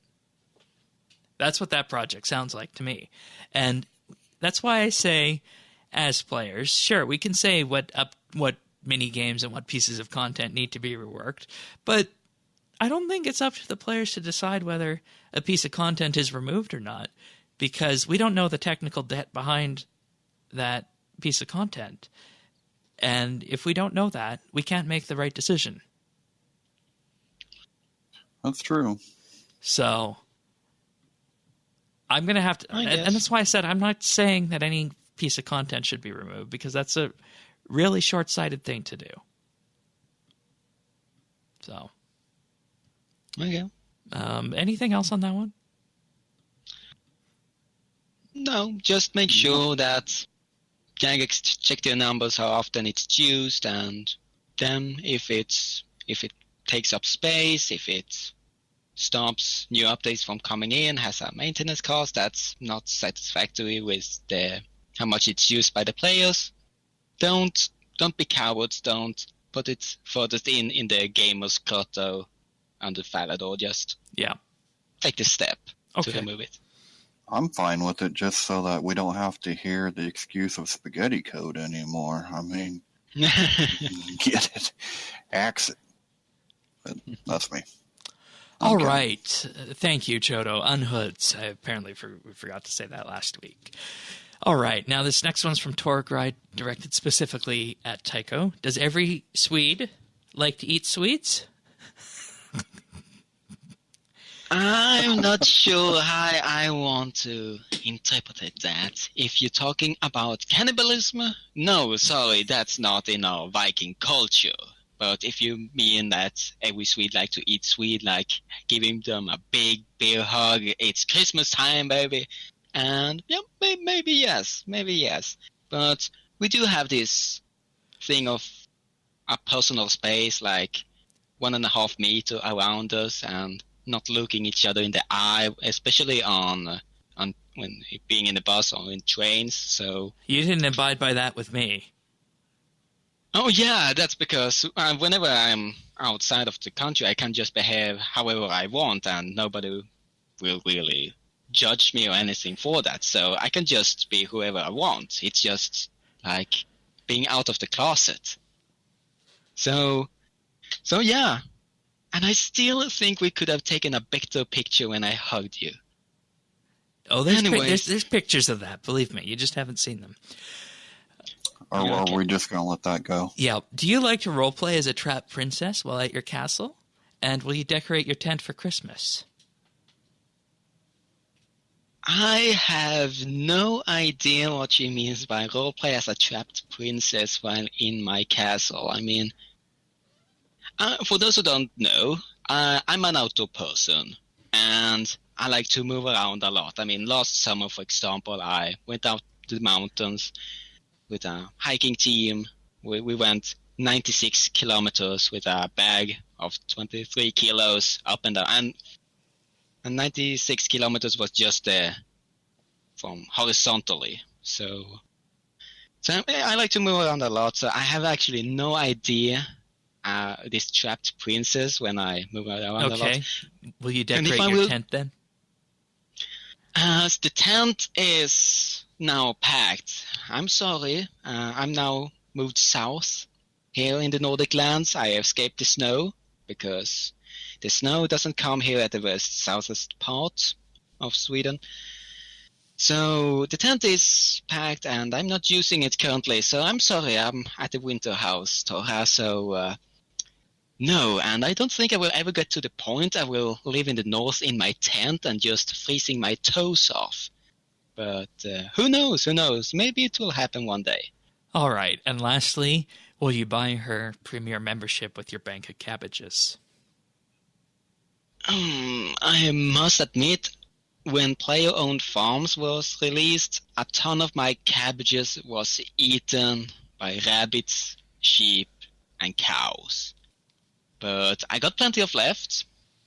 That's what that project sounds like to me. And that's why I say, as players, sure, we can say what mini games and what pieces of content need to be reworked, but I don't think it's up to the players to decide whether a piece of content is removed or not, because we don't know the technical debt behind that piece of content. And if we don't know that, we can't make the right decision. That's true. So I'm going to have to, and that's why I said I'm not saying that any piece of content should be removed, because that's a really short-sighted thing to do. So. Okay. Anything else on that one? No, just make sure that Jagex check their numbers, how often it's used, and then if it takes up space, if it stops new updates from coming in, has a maintenance cost that's not satisfactory with how much it's used by the players, don't be cowards. Don't put it further in the gamer's grotto under Falador. Just take the step to remove it. I'm fine with it, just so that we don't have to hear the excuse of spaghetti code anymore. I mean, get it, axe it. But that's me. All right. Thank you, Chodo. Unhoods. I apparently forgot to say that last week. All right. Now, this next one's from Torgride, directed specifically at Tycho. Does every Swede like to eat sweets? I'm not sure how I want to interpret that. If you're talking about cannibalism, no, sorry, that's not in our Viking culture. But if you mean that every Swede like to eat sweet, like giving them a big beer hug, it's Christmas time, baby. And yeah, maybe yes. But we do have this thing of a personal space, like 1.5 meters around us, and not looking each other in the eye, especially on when being in the bus or in trains. So you didn't abide by that with me. Oh yeah, that's because whenever I'm outside of the country, I can just behave however I want, and nobody will really judge me or anything for that. So I can just be whoever I want. It's just like being out of the closet. So yeah. And I still think we could have taken a better picture when I hugged you. Oh, there's pictures of that. Believe me, you just haven't seen them. Or are we just going to let that go? Yeah. Do you like to roleplay as a trapped princess while at your castle? And will you decorate your tent for Christmas? I have no idea what she means by roleplay as a trapped princess while in my castle. I mean, for those who don't know, I'm an outdoor person, and I like to move around a lot. I mean, last summer, for example, I went out to the mountains with a hiking team. We went 96 kilometers with a bag of 23 kilos up and down. And 96 kilometers was just from horizontally. So I like to move around a lot. So I have actually no idea this trapped princess when I move around a lot. Okay. Will you decorate your tent then? The tent is now packed. I'm sorry. I'm now moved south here in the Nordic lands. I escaped the snow because the snow doesn't come here at the southest part of Sweden. So the tent is packed and I'm not using it currently. So I'm sorry. I'm at the winter house, Torha. So no, and I don't think I will ever get to the point I will live in the north in my tent and just freezing my toes off. But who knows? Who knows? Maybe it will happen one day. All right. And lastly, will you buy her premier membership with your bank of cabbages? I must admit, when player-owned farms was released, a ton of my cabbages was eaten by rabbits, sheep, and cows. But I got plenty of left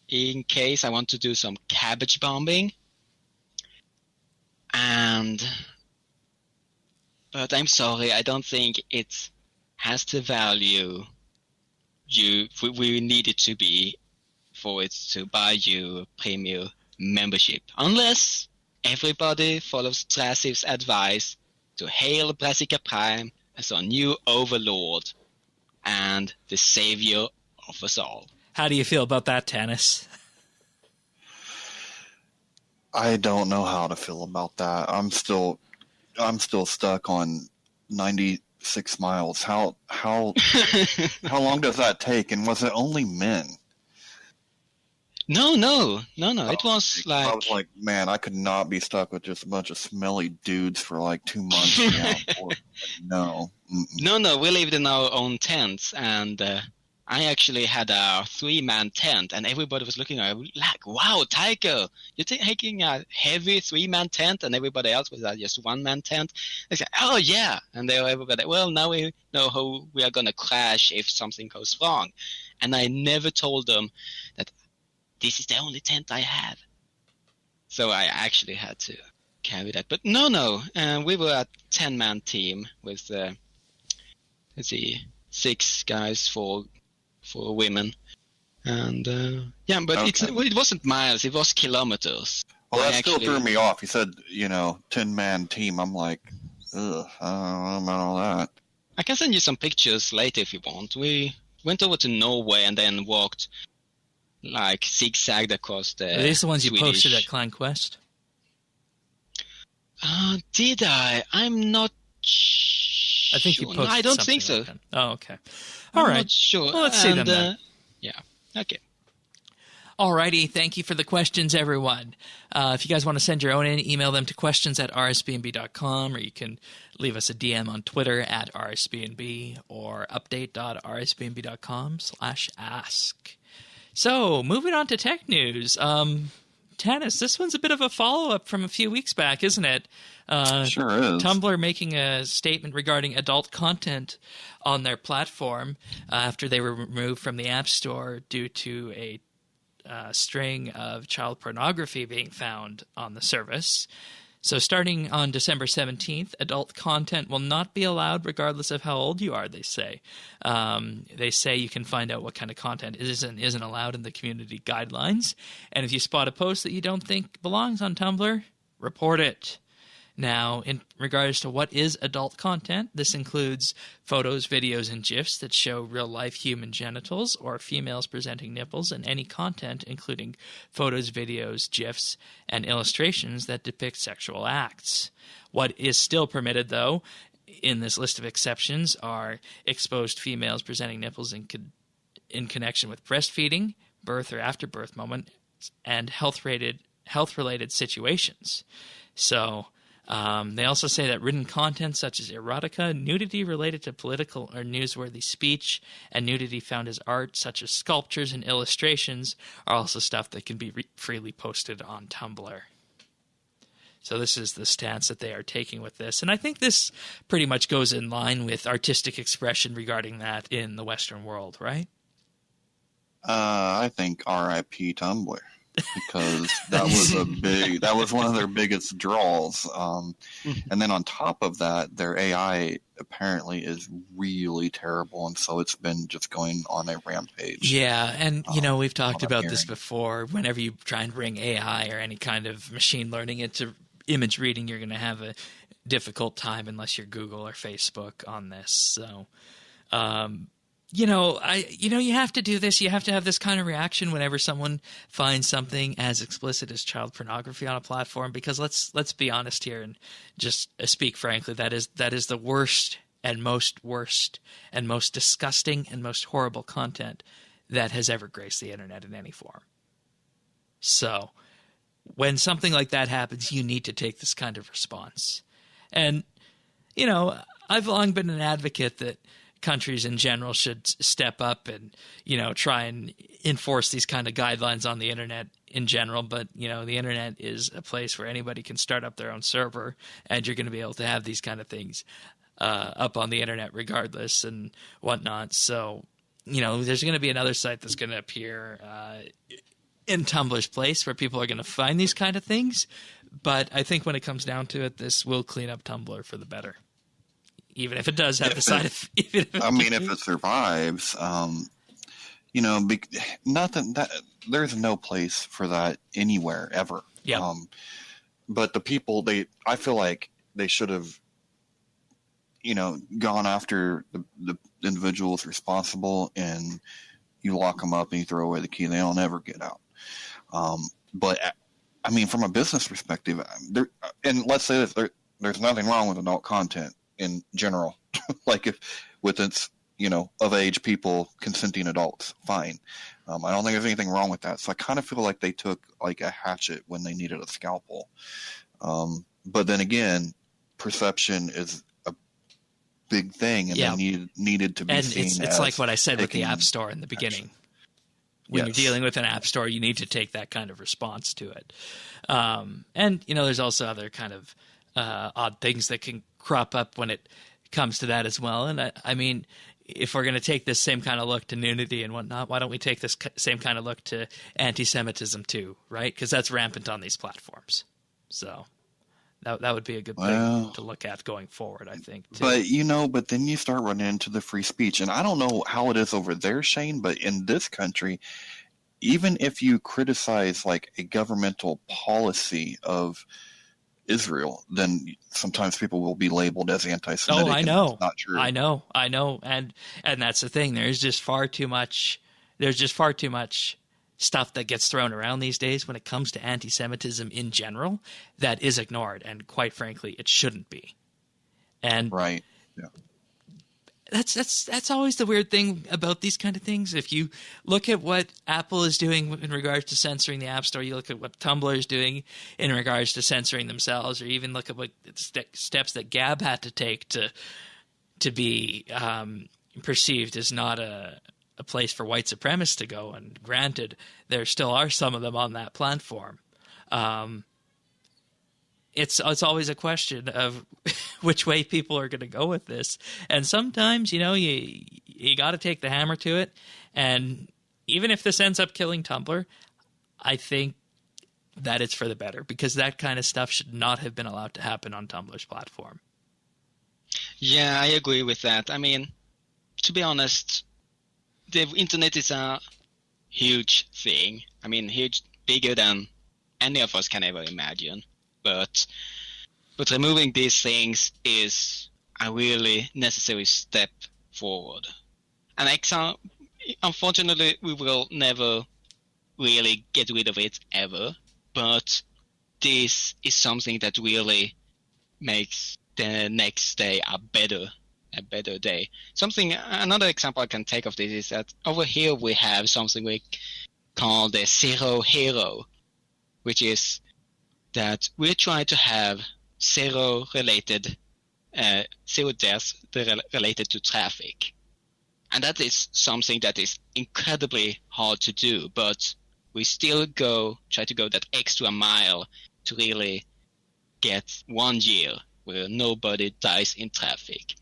in case I want to do some cabbage bombing. But I'm sorry, I don't think it has the value we need it to be for it to buy you premium membership. Unless everybody follows Trasiv's advice to hail Brassica Prime as our new overlord and the savior of us all. How do you feel about that, Tanis? I don't know how to feel about that. I'm still stuck on 96 miles. How long does that take? And was it only men? No. It was like... I was like, man, I could not be stuck with just a bunch of smelly dudes for like 2 months now. No. Mm-mm. No, we lived in our own tents, and I actually had a 3-man tent, and everybody was looking at me like, wow, Tycho, you're taking a heavy 3-man tent, and everybody else was just 1-man tent. They said, oh, yeah. And they were everybody, well, now we know how we are going to crash if something goes wrong. And I never told them that this is the only tent I have. So I actually had to carry that. But no, we were a 10-man team with, 6 guys, 4 women. And, but Okay. it wasn't miles, it was kilometers. Well, that still threw me off. You said, 10-man team. I'm like, ugh, I don't know about all that. I can send you some pictures later if you want. We went over to Norway and then walked, like, zigzagged across the Are these the ones Swedish... you posted at Clan Quest? Did I? I'm not I think you sure. posted No, I don't something think so. like that. Oh, okay. All I'm right. not sure. Well, let's see them then. Yeah. Okay. Alrighty, thank you for the questions, everyone. If you guys want to send your own in, email them to questions@rsbnb.com, or you can leave us a DM on Twitter at @rsbnb or update.rsbnb.com/ask. So, moving on to tech news. Tanis, this one's a bit of a follow-up from a few weeks back, isn't it? Sure is. Tumblr making a statement regarding adult content on their platform after they were removed from the App Store due to a string of child pornography being found on the service. So starting on December 17th, adult content will not be allowed regardless of how old you are, they say. They say you can find out what kind of content isn't allowed in the community guidelines. And if you spot a post that you don't think belongs on Tumblr, report it. Now, in regards to what is adult content, this includes photos, videos, and GIFs that show real-life human genitals or females presenting nipples, and any content including photos, videos, GIFs, and illustrations that depict sexual acts. What is still permitted, though, in this list of exceptions are exposed females presenting nipples in connection with breastfeeding, birth or after-birth moment, and health-related situations. So... they also say that written content such as erotica, nudity related to political or newsworthy speech, and nudity found as art such as sculptures and illustrations are also stuff that can be freely posted on Tumblr. So this is the stance that they are taking with this. And I think this pretty much goes in line with artistic expression regarding that in the Western world, right? I think R.I.P. Tumblr. Because that was one of their biggest draws. And then on top of that, their AI apparently is really terrible, and so it's been just going on a rampage. Yeah, and we've talked about this before. Whenever you try and bring AI or any kind of machine learning into image reading, you're going to have a difficult time unless you're Google or Facebook on this. So, you have to do this. You have to have this kind of reaction whenever someone finds something as explicit as child pornography on a platform. Because let's be honest here and just speak frankly. That is the worst and most disgusting and most horrible content that has ever graced the internet in any form. So, when something like that happens, you need to take this kind of response. And I've long been an advocate that countries in general should step up and, try and enforce these kind of guidelines on the internet in general. But, the internet is a place where anybody can start up their own server, and you're going to be able to have these kind of things up on the internet regardless and whatnot. So, there's going to be another site that's going to appear in Tumblr's place where people are going to find these kind of things. But I think when it comes down to it, this will clean up Tumblr for the better. Even if it does have the side effect. If it survives, there's no place for that anywhere ever. Yeah. But the people, I feel like they should have, gone after the individuals responsible, and you lock them up and you throw away the key. They don't ever get out. But from a business perspective, and let's say that there's nothing wrong with adult content in general. Like with its, of age people, consenting adults, fine. I don't think there's anything wrong with that. So I kind of feel like they took like a hatchet when they needed a scalpel. But then again, perception is a big thing, and they needed to be seen. And it's like what I said with the App Store in the beginning. Action. When you're dealing with an App Store, you need to take that kind of response to it. And there's also other kind of odd things that can crop up when it comes to that as well. And I mean, if we're going to take this same kind of look to nudity and whatnot, why don't we take this same kind of look to anti-Semitism too, right? Because that's rampant on these platforms. So that would be a good thing to look at going forward, I think, too. But then you start running into the free speech. And I don't know how it is over there, Shane, but in this country, even if you criticize like a governmental policy of Israel, then sometimes people will be labeled as anti-Semitic. Oh, I know. It's not true. I know. And that's the thing. There's just far too much stuff that gets thrown around these days when it comes to anti-Semitism in general that is ignored, and quite frankly, it shouldn't be. And right. Yeah. That's always the weird thing about these kind of things. If you look at what Apple is doing in regards to censoring the App Store, you look at what Tumblr is doing in regards to censoring themselves, or even look at what steps that Gab had to take to be perceived as not a place for white supremacists to go. And granted, there still are some of them on that platform. It's always a question of which way people are going to go with this. And sometimes, you got to take the hammer to it. And even if this ends up killing Tumblr, I think that it's for the better, because that kind of stuff should not have been allowed to happen on Tumblr's platform. Yeah, I agree with that. I mean, to be honest, the internet is a huge thing. I mean, bigger than any of us can ever imagine. But removing these things is a really necessary step forward. And unfortunately, we will never really get rid of it ever. But this is something that really makes the next day a better day. Another example I can take of this is that over here we have something we call the Zero Hero, which is that we're trying to have zero deaths related to traffic. And that is something that is incredibly hard to do, but we still try to go that extra mile to really get 1 year where nobody dies in traffic.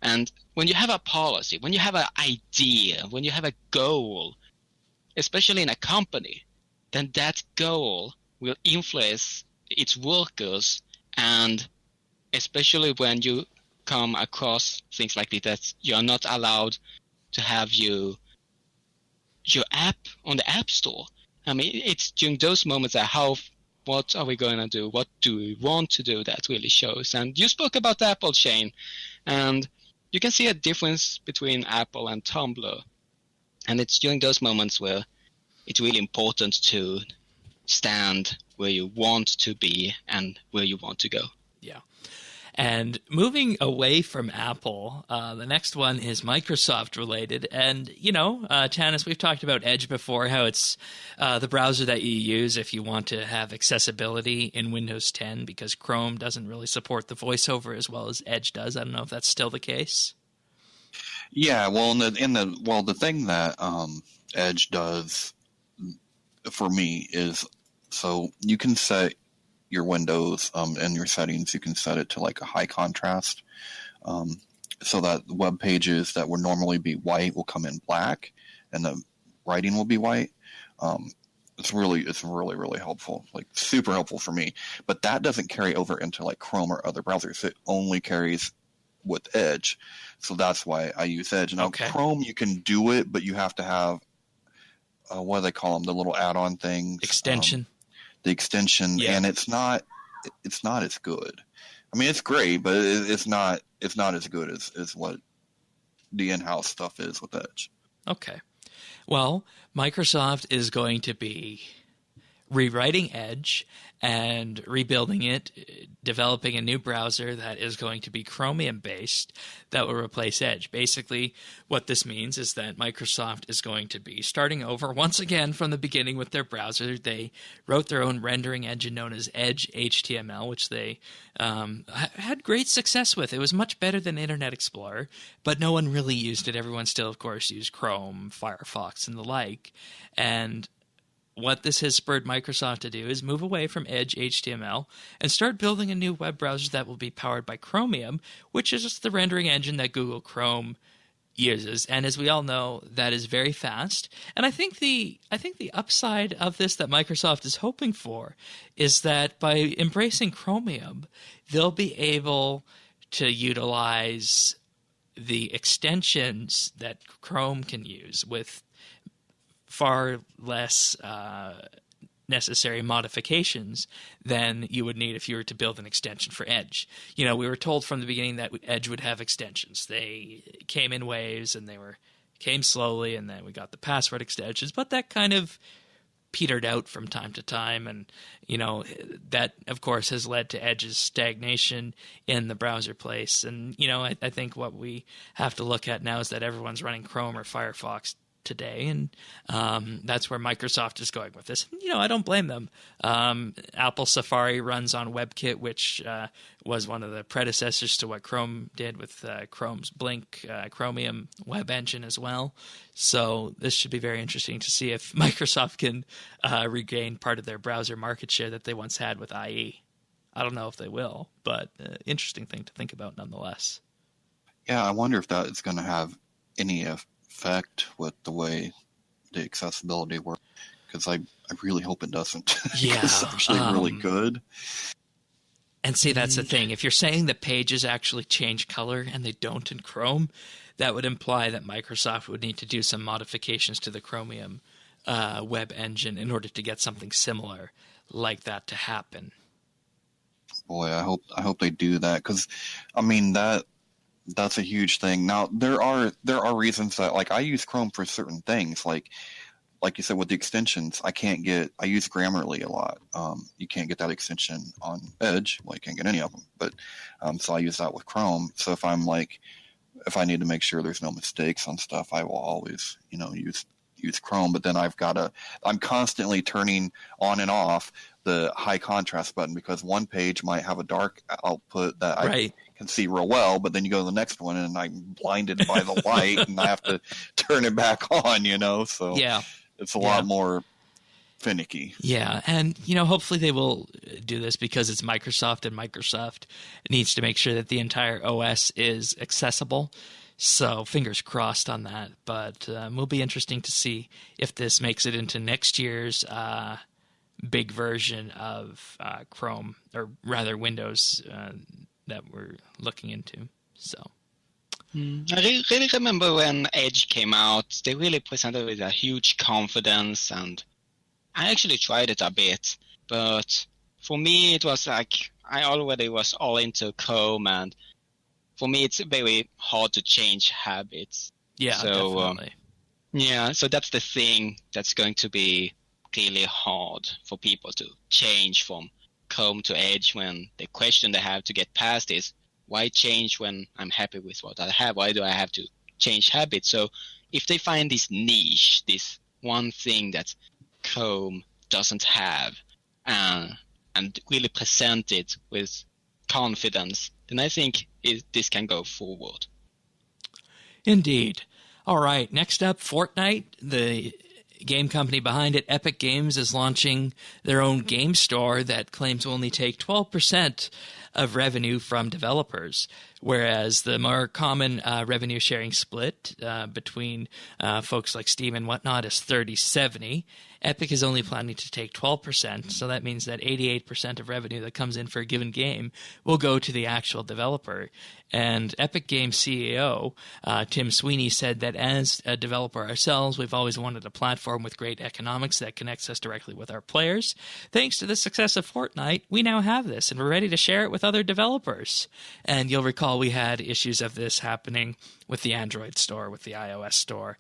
And when you have a policy, when you have an idea, when you have a goal, especially in a company, then that goal will influence its workers. And especially when you come across things like this, that you're not allowed to have your app on the App Store. I mean, it's during those moments that what are we going to do? What do we want to do? That really shows. And you spoke about Apple, Shane, and you can see a difference between Apple and Tumblr. And it's during those moments where it's really important to stand where you want to be and where you want to go. Yeah. And moving away from Apple, the next one is Microsoft related. And, Tanis, we've talked about Edge before, how it's the browser that you use if you want to have accessibility in Windows 10, because Chrome doesn't really support the voiceover as well as Edge does. I don't know if that's still the case. Yeah, well, the thing that Edge does for me is, so you can set your Windows and your settings, you can set it to like a high contrast, so that web pages that would normally be white will come in black and the writing will be white. It's really helpful, like super helpful for me. But that doesn't carry over into like Chrome or other browsers. It only carries with Edge. So that's why I use Edge. Now, Chrome, you can do it, but you have to have, what do they call them? The little add-on things. Extension. The extension, and it's not as good. I mean, it's great, but it's not as good as what the in-house stuff is with Edge. Okay. Well, Microsoft is going to be rewriting Edge and rebuilding it, developing a new browser that is going to be Chromium-based that will replace Edge. Basically, what this means is that Microsoft is going to be starting over once again from the beginning with their browser. They wrote their own rendering engine known as Edge HTML, which they had great success with. It was much better than Internet Explorer, but no one really used it. Everyone still, of course, used Chrome, Firefox, and the like. And what this has spurred Microsoft to do is move away from Edge HTML and start building a new web browser that will be powered by Chromium, which is just the rendering engine that Google Chrome uses. And as we all know, that is very fast. And I think the upside of this that Microsoft is hoping for is that by embracing Chromium, they'll be able to utilize the extensions that Chrome can use with far less necessary modifications than you would need if you were to build an extension for Edge. You know, we were told from the beginning that Edge would have extensions. They came in waves and came slowly, and then we got the password extensions, but that kind of petered out from time to time, and you know that of course has led to Edge's stagnation in the browser place. And you know, I think what we have to look at now is that everyone's running Chrome or Firefox today, and that's where Microsoft is going with this. You know, I don't blame them. Apple Safari runs on WebKit, which was one of the predecessors to what Chrome did with Chrome's Blink Chromium web engine as well. So this should be very interesting to see if Microsoft can regain part of their browser market share that they once had with IE. I don't know if they will, but interesting thing to think about nonetheless. Yeah, I wonder if that is going to have any effect with the way the accessibility works, because I really hope it doesn't. Yeah, it's actually really good. And see, that's the thing. If you're saying the pages actually change color and they don't in Chrome, that would imply that Microsoft would need to do some modifications to the Chromium web engine in order to get something similar like that to happen. Boy, I hope they do that, because I mean that's a huge thing. Now there are reasons that, like, I use Chrome for certain things, like you said with the extensions. I use Grammarly a lot. You can't get that extension on Edge. Well, you can't get any of them, but so I use that with Chrome. So if I need to make sure there's no mistakes on stuff, I will always use Chrome. But then I'm constantly turning on and off the high contrast button, because one page might have a dark output that I can see real well, but then you go to the next one and I'm blinded by the light and I have to turn it back on, so it's a lot more finicky. Yeah, and hopefully they will do this, because it's Microsoft, and Microsoft needs to make sure that the entire OS is accessible. So fingers crossed on that, but will be interesting to see if this makes it into next year's big version of Chrome, or rather Windows, that we're looking into. So I really remember when Edge came out, they really presented with a huge confidence, and I actually tried it a bit, but for me it was like I already was all into Chrome, and for me it's very hard to change habits. Yeah, so, definitely. So that's the thing that's going to be really hard for people to change from Chrome to Edge, when the question they have to get past is, why change when I'm happy with what I have? Why do I have to change habits? So if they find this niche, this one thing that Chrome doesn't have, and really present it with confidence, then I think this can go forward. Indeed. All right, next up, Fortnite. The game company behind it, Epic Games, is launching their own game store that claims to only take 12% of revenue from developers, whereas the more common revenue sharing split between folks like Steam and whatnot is 30-70. Epic is only planning to take 12%, so that means that 88% of revenue that comes in for a given game will go to the actual developer. And Epic Games CEO Tim Sweeney said that as a developer ourselves, we've always wanted a platform with great economics that connects us directly with our players. Thanks to the success of Fortnite, we now have this, and we're ready to share it with other developers. And you'll recall we had issues of this happening with the Android store, with the iOS store.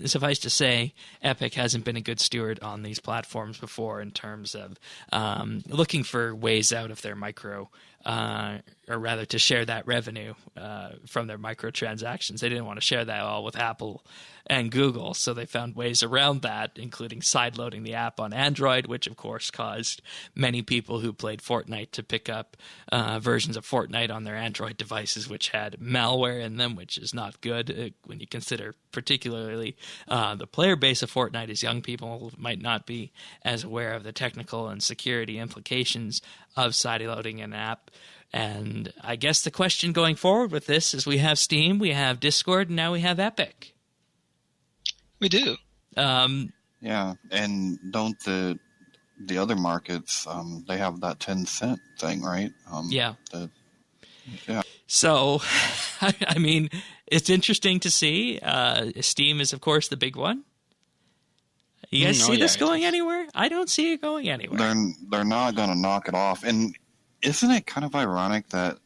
Suffice to say, Epic hasn't been a good steward on these platforms before in terms of looking for ways out of their or rather to share that revenue from their microtransactions. They didn't want to share that all with Apple and Google, so they found ways around that, including sideloading the app on Android, which of course caused many people who played Fortnite to pick up versions of Fortnite on their Android devices, which had malware in them, which is not good when you consider particularly the player base of Fortnite is young people who might not be as aware of the technical and security implications of sideloading an app. And I guess the question going forward with this is we have Steam, we have Discord, and now we have Epic. We do. Yeah, and don't the other markets, they have that 10-cent thing, right? Yeah. Yeah. So, I mean, it's interesting to see. Steam is, of course, the big one. You guys see this going anywhere? I don't see it going anywhere. They're not going to knock it off. And isn't it kind of ironic that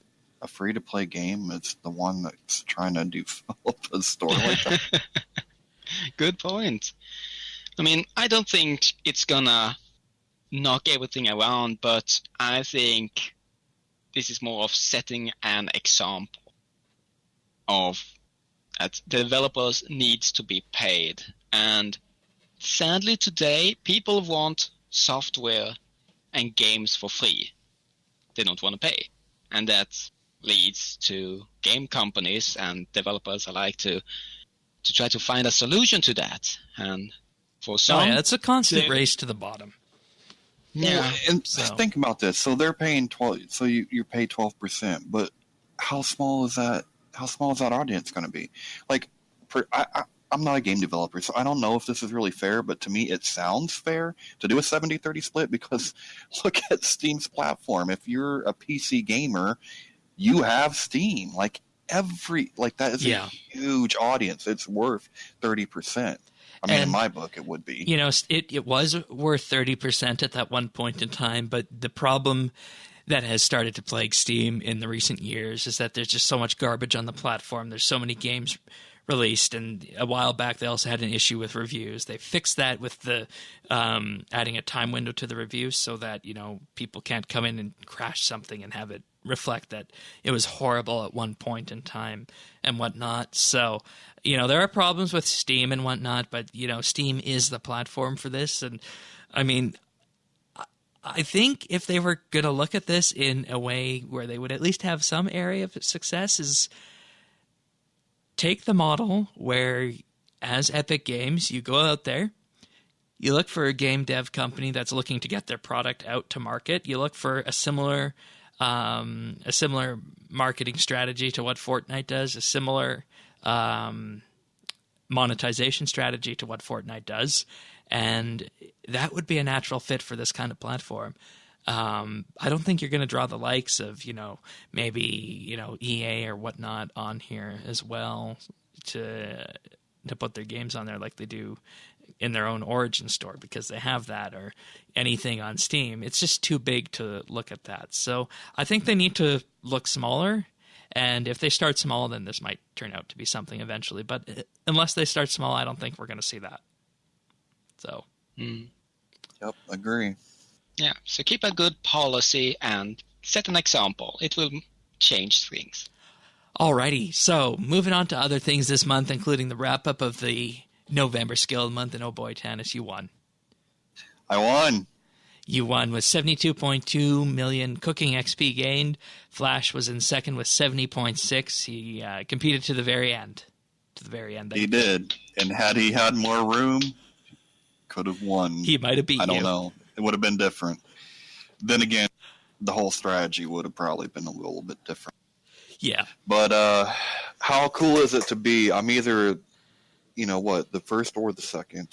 a free-to-play game is the one that's trying to develop a store like that? Good point. I mean, I don't think it's gonna knock everything around, but I think this is more of setting an example of that the developers needs to be paid. And sadly today, people want software and games for free. They don't want to pay. And that leads to game companies and developers alike to try to find a solution to that. And for some... it's a constant race to the bottom. Yeah, well, and think about this. So they're paying 12. So you pay 12%, but how small is that? How small is that audience going to be? Like, I'm not a game developer, so I don't know if this is really fair. But to me, it sounds fair to do a 70-30 split because look at Steam's platform. If you're a PC gamer, you have Steam. Like that is a huge audience. It's worth 30%. I mean, in my book, it would be. You know, it was worth 30% at that one point in time, but the problem that has started to plague Steam in the recent years is that there's just so much garbage on the platform. There's so many games released, and a while back they also had an issue with reviews. They fixed that with the adding a time window to the reviews so that, you know, people can't come in and crash something and have it reflect that it was horrible at one point in time and whatnot. So, you know, there are problems with Steam and whatnot, but, you know, Steam is the platform for this. And, I mean, I think if they were going to look at this in a way where they would at least have some area of success is take the model where, as Epic Games, you go out there, you look for a game dev company that's looking to get their product out to market. You look for a similar marketing strategy to what Fortnite does, a similar monetization strategy to what Fortnite does, and that would be a natural fit for this kind of platform. I don't think you're going to draw the likes of, you know, maybe, you know, EA or whatnot on here as well to put their games on there like they do in their own Origin store because they have that, or anything on Steam. It's just too big to look at that. So I think they need to look smaller, and if they start small, then this might turn out to be something eventually. But unless they start small, I don't think we're going to see that. So. Yep, agree. Yeah, so keep a good policy and set an example. It will change things. Alrighty, so moving on to other things this month, including the wrap-up of the November Skill month, and oh boy, Tanis, you won. I won. You won with 72.2 million cooking XP gained. Flash was in second with 70.6. He competed to the very end. He did, and had he had more room, could have won. He might have beat you. I don't know. It would have been different. Then again, the whole strategy would have probably been a little bit different. Yeah. But how cool is it to be? I'm either, the first or the second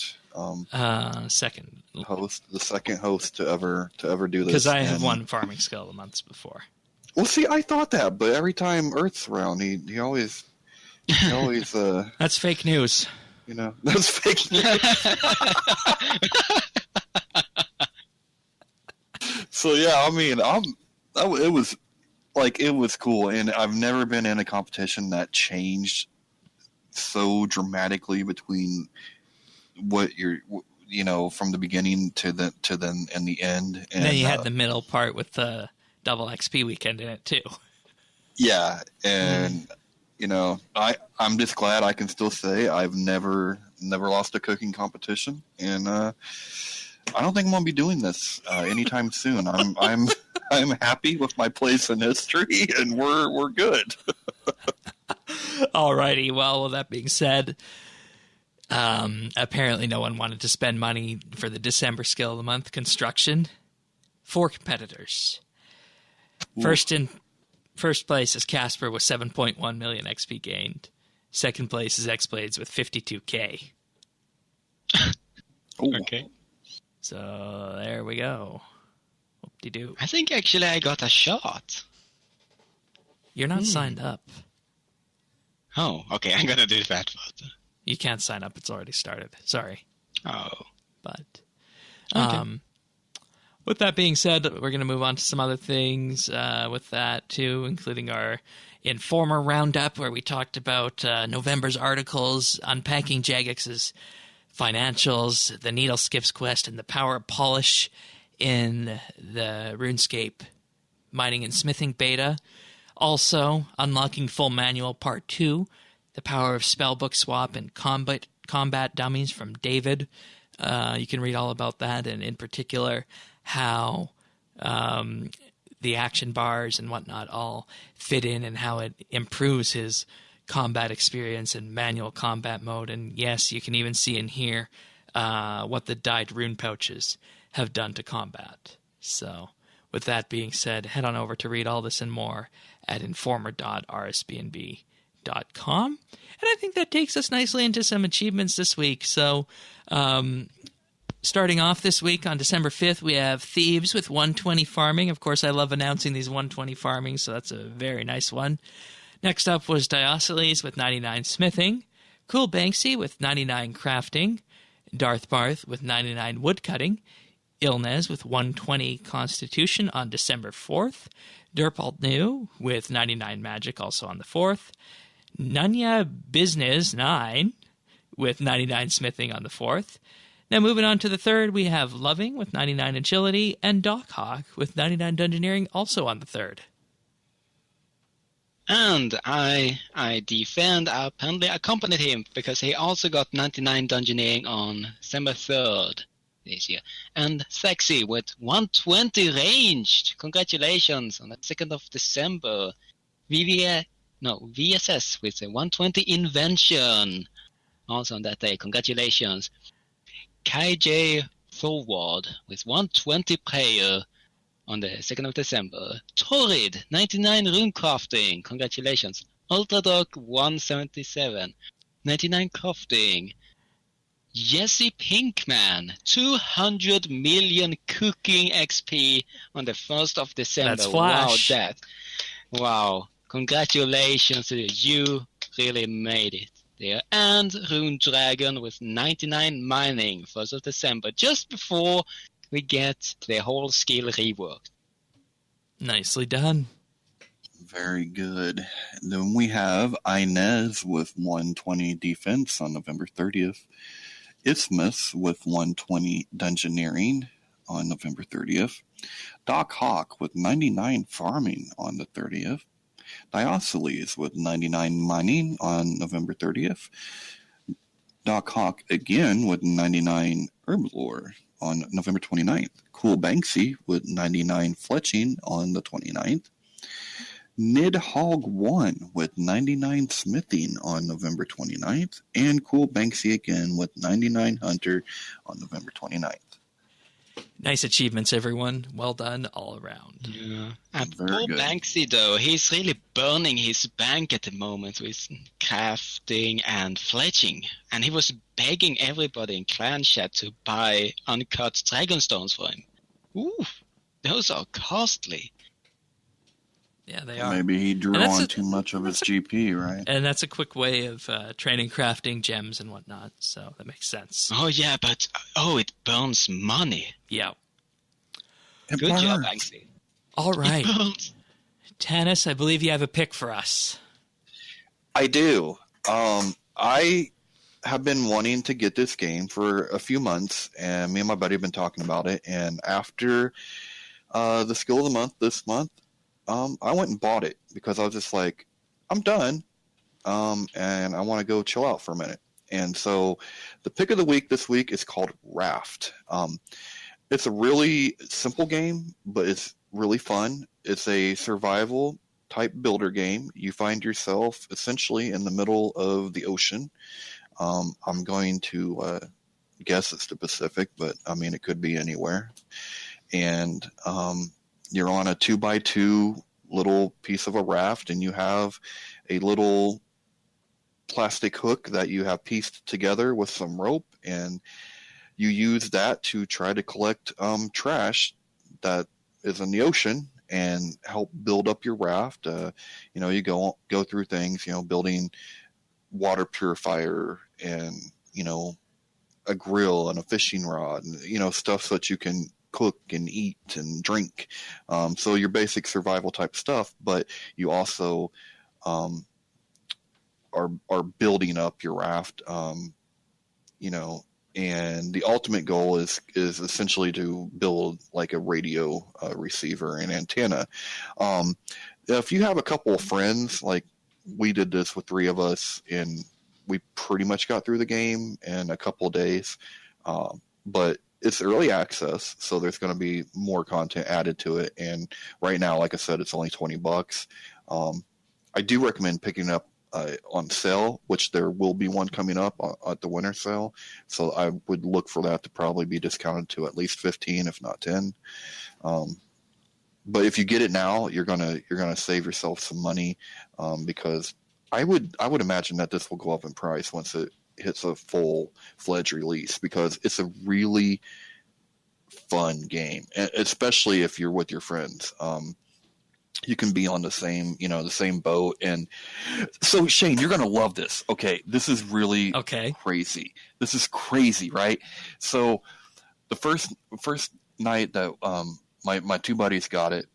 Second. host, the second host to ever do this. Because I have won Farming Skill of the Months before. Well, see, I thought that, but every time Earth's around, he always That's fake news. That's fake news. So yeah, I mean, it was cool, and I've never been in a competition that changed so dramatically between what you're, from the beginning to the and the end. And then you had the middle part with the double XP weekend in it too. Yeah, and I'm just glad I can still say I've never lost a cooking competition, and I don't think I'm gonna be doing this anytime soon. I'm happy with my place in history, and we're good. Alrighty. Well, with that being said, apparently no one wanted to spend money for the December Skill of the Month construction. 4 competitors. First place is Casper with 7.1 million XP gained. Second place is X-Blades with 52K. Okay. So there we go. Whoop-de-doo. I think actually I got a shot. You're not signed up. Oh, okay. I'm gonna do that first. You can't sign up. It's already started. Sorry. Oh. But Okay. with that being said, we're going to move on to some other things with that too, including our Informer Roundup, where we talked about November's articles, unpacking Jagex's financials, the Needle Skips quest, and the power of polish in the RuneScape mining and smithing beta. Also, unlocking full manual part 2, the power of spellbook swap and combat dummies from David. You can read all about that, and in particular how the action bars and whatnot all fit in and how it improves his combat experience and manual combat mode. And yes, you can even see in here what the dyed rune pouches have done to combat. So with that being said, head on over to read all this and more at informer.rsbnb.com. And I think that takes us nicely into some achievements this week. So starting off this week on December 5th, we have Thieves with 120 farming. Of course, I love announcing these 120 farming, so that's a very nice one. Next up was Diosceles with 99 smithing, Cool Banksy with 99 crafting, Darth Barth with 99 woodcutting, Ilnez with 120 constitution on December 4th, Derpalt New with 99 magic also on the 4th, Nunya Business 9 with 99 smithing on the 4th. Now moving on to the 3rd, we have Loving with 99 agility and Doc Hawk with 99 dungeoneering also on the 3rd. And I apparently accompanied him because he also got 99 dungeoneering on December 3rd this year. And Sexy with 120 ranged. Congratulations on the 2nd of December. VSS with a 120 invention. Also on that day. Congratulations. KJ Forward with 120 prayer on the 2nd of December. Torrid, 99 rune crafting. Congratulations. Ultradog, 177. 99 crafting. Jesse Pinkman, 200 million cooking XP on the 1st of December. That's Flash. Wow. Congratulations to you. You really made it there. And Rune Dragon with 99 mining, 1st of December, just before we get the whole skill reworked. Nicely done. Very good. Then we have Inez with 120 defense on November 30th. Isthmus with 120 dungeoneering on November 30th. Doc Hawk with 99 farming on the 30th. Diosceles with 99 mining on November 30th. Doc Hawk again with 99 herblore on November 29th. Cool Banksy with 99 fletching on the 29th. Nidhogg 1 with 99 smithing on November 29th. And Cool Banksy again with 99 hunter on November 29th. Nice achievements, everyone. Well done all around. Yeah. And Very poor good. Banksy, though, he's really burning his bank at the moment with crafting and fledging. And he was begging everybody in clan chat to buy uncut dragonstones for him. Ooh, those are costly. Yeah, they are. Maybe he drew And that's on too much of his GP, right? And that's a quick way of training crafting gems and whatnot, so that makes sense. Oh, yeah, but it burns money. Yeah. It Good job, burns. Banksy. All right. It burns. Tanis, I believe you have a pick for us. I do. I have been wanting to get this game for a few months, and me and my buddy have been talking about it. And after the Skill of the Month this month, I went and bought it because I was just like, I'm done, and I want to go chill out for a minute. And so the pick of the week this week is called Raft. It's a really simple game, but it's really fun. It's a survival type builder game. You find yourself essentially in the middle of the ocean. I'm going to guess it's the Pacific, but I mean, it could be anywhere. And you're on a 2x2 little piece of a raft, and you have a little plastic hook that you have pieced together with some rope, and you use that to try to collect trash that is in the ocean and help build up your raft. You go through things, building water purifier and, a grill and a fishing rod and, stuff so that you can cook and eat and drink. So your basic survival type stuff, but you also are building up your raft, and the ultimate goal is essentially to build like a radio receiver and antenna. If you have a couple of friends, like we did this with 3 of us, and we pretty much got through the game in a couple of days. But it's early access, so there's going to be more content added to it. And right now, like I said, it's only $20. I do recommend picking it up on sale, which there will be one coming up at the winter sale. So I would look for that to probably be discounted to at least 15, if not 10. But if you get it now, you're gonna save yourself some money, because I would imagine that this will go up in price once it hits a full-fledged release, because it's a really fun game, especially if you're with your friends. You can be on the same boat. And so, Shane, you're going to love this. Okay, this is really crazy. This is crazy, right? So the first night that my 2 buddies got it,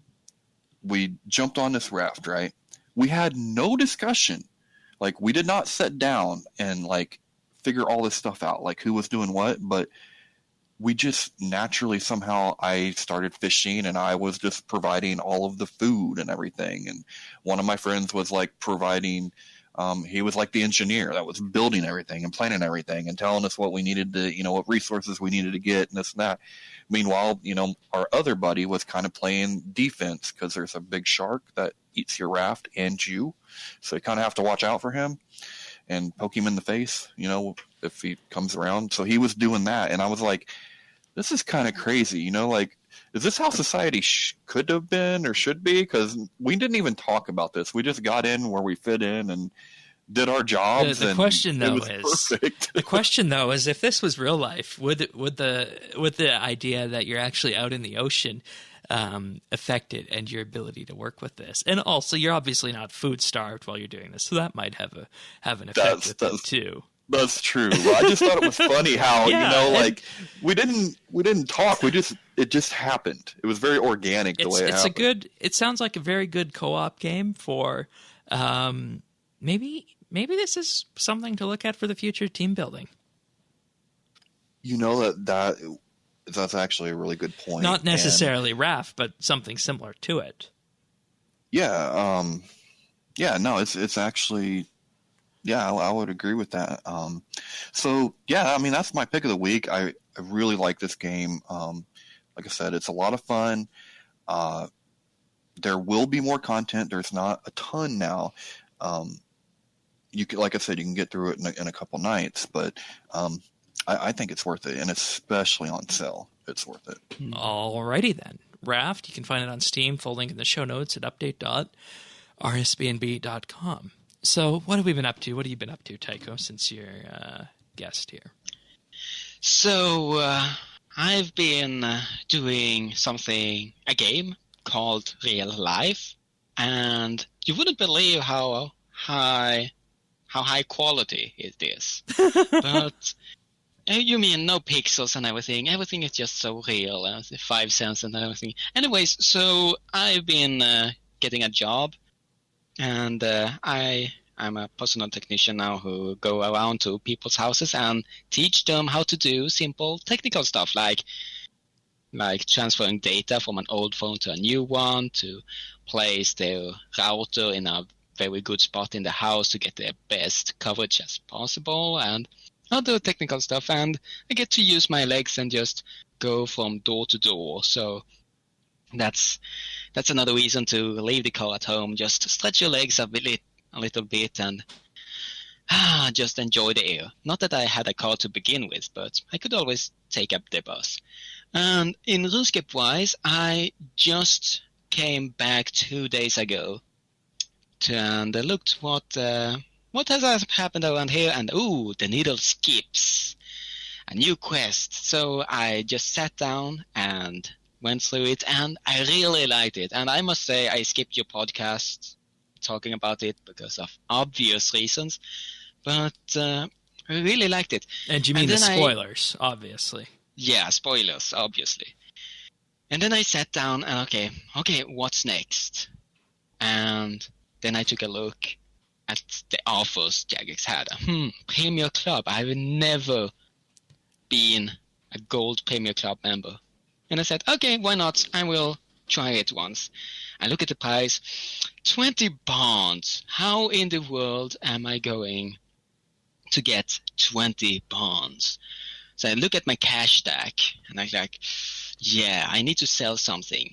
we jumped on this raft, right? We had no discussion. Like, we did not sit down and, like, figure all this stuff out, like who was doing what, but we just naturally somehow I started fishing, and I was just providing all of the food and everything. And one of my friends was like providing, he was like the engineer that was building everything and planning everything and telling us what we needed to, what resources we needed to get and this and that. Meanwhile, our other buddy was kind of playing defense because there's a big shark that eats your raft and you. So you kind of have to watch out for him and poke him in the face, if he comes around. So he was doing that. And I was like, this is kind of crazy, like, is this how society could have been or should be? Because we didn't even talk about this. We just got in where we fit in and did our jobs. The question, though, is if this was real life, would the idea that you're actually out in the ocean affect it and your ability to work with this? And also, you're obviously not food starved while you're doing this, so that might have an effect with it too. That's true. I just thought it was funny how we didn't talk. It just happened. It was very organic the way it happened. It sounds like a very good co-op game for maybe this is something to look at for the future team building. That's actually a really good point. Not necessarily Raft, but something similar to it. Yeah. No, it's actually. Yeah, I would agree with that. So, yeah, I mean, that's my pick of the week. I really like this game. Like I said, it's a lot of fun. There will be more content. There's not a ton now. Like I said, you can get through it in a couple nights, but I think it's worth it, and especially on sale. it's worth it. Alrighty then. Raft, you can find it on Steam. Full link in the show notes at update.rsbnb.com. So what have we been up to? What have you been up to, Tycho, since you're guest here? So I've been doing a game called Real Life, and you wouldn't believe how high quality it is. But you mean no pixels and everything? Everything is just so real, 5 cents and everything. Anyways, so I've been getting a job, and I'm a personal technician now who go around to people's houses and teach them how to do simple technical stuff like transferring data from an old phone to a new one, to place their router in a very good spot in the house to get the best coverage as possible, and other technical stuff. And I get to use my legs and just go from door to door. So that's another reason to leave the car at home. Just stretch your legs a little bit and just enjoy the air. Not that I had a car to begin with, but I could always take up the bus. And in RuneScape-wise, I just came back 2 days ago and looked what has happened around here, and the needle skips. A new quest. So I just sat down and went through it, and I really liked it. And I must say, I skipped your podcast talking about it because of obvious reasons, but I really liked it. And you mean the spoilers, obviously. Yeah, spoilers, obviously. And then I sat down and okay, what's next? And then I took a look at the offers Jagex had. Premier Club. I've never been a gold Premier Club member. And I said, okay, why not? I will try it once. I look at the price, 20 bonds. How in the world am I going to get 20 bonds? So I look at my cash stack, and I'm like, yeah, I need to sell something.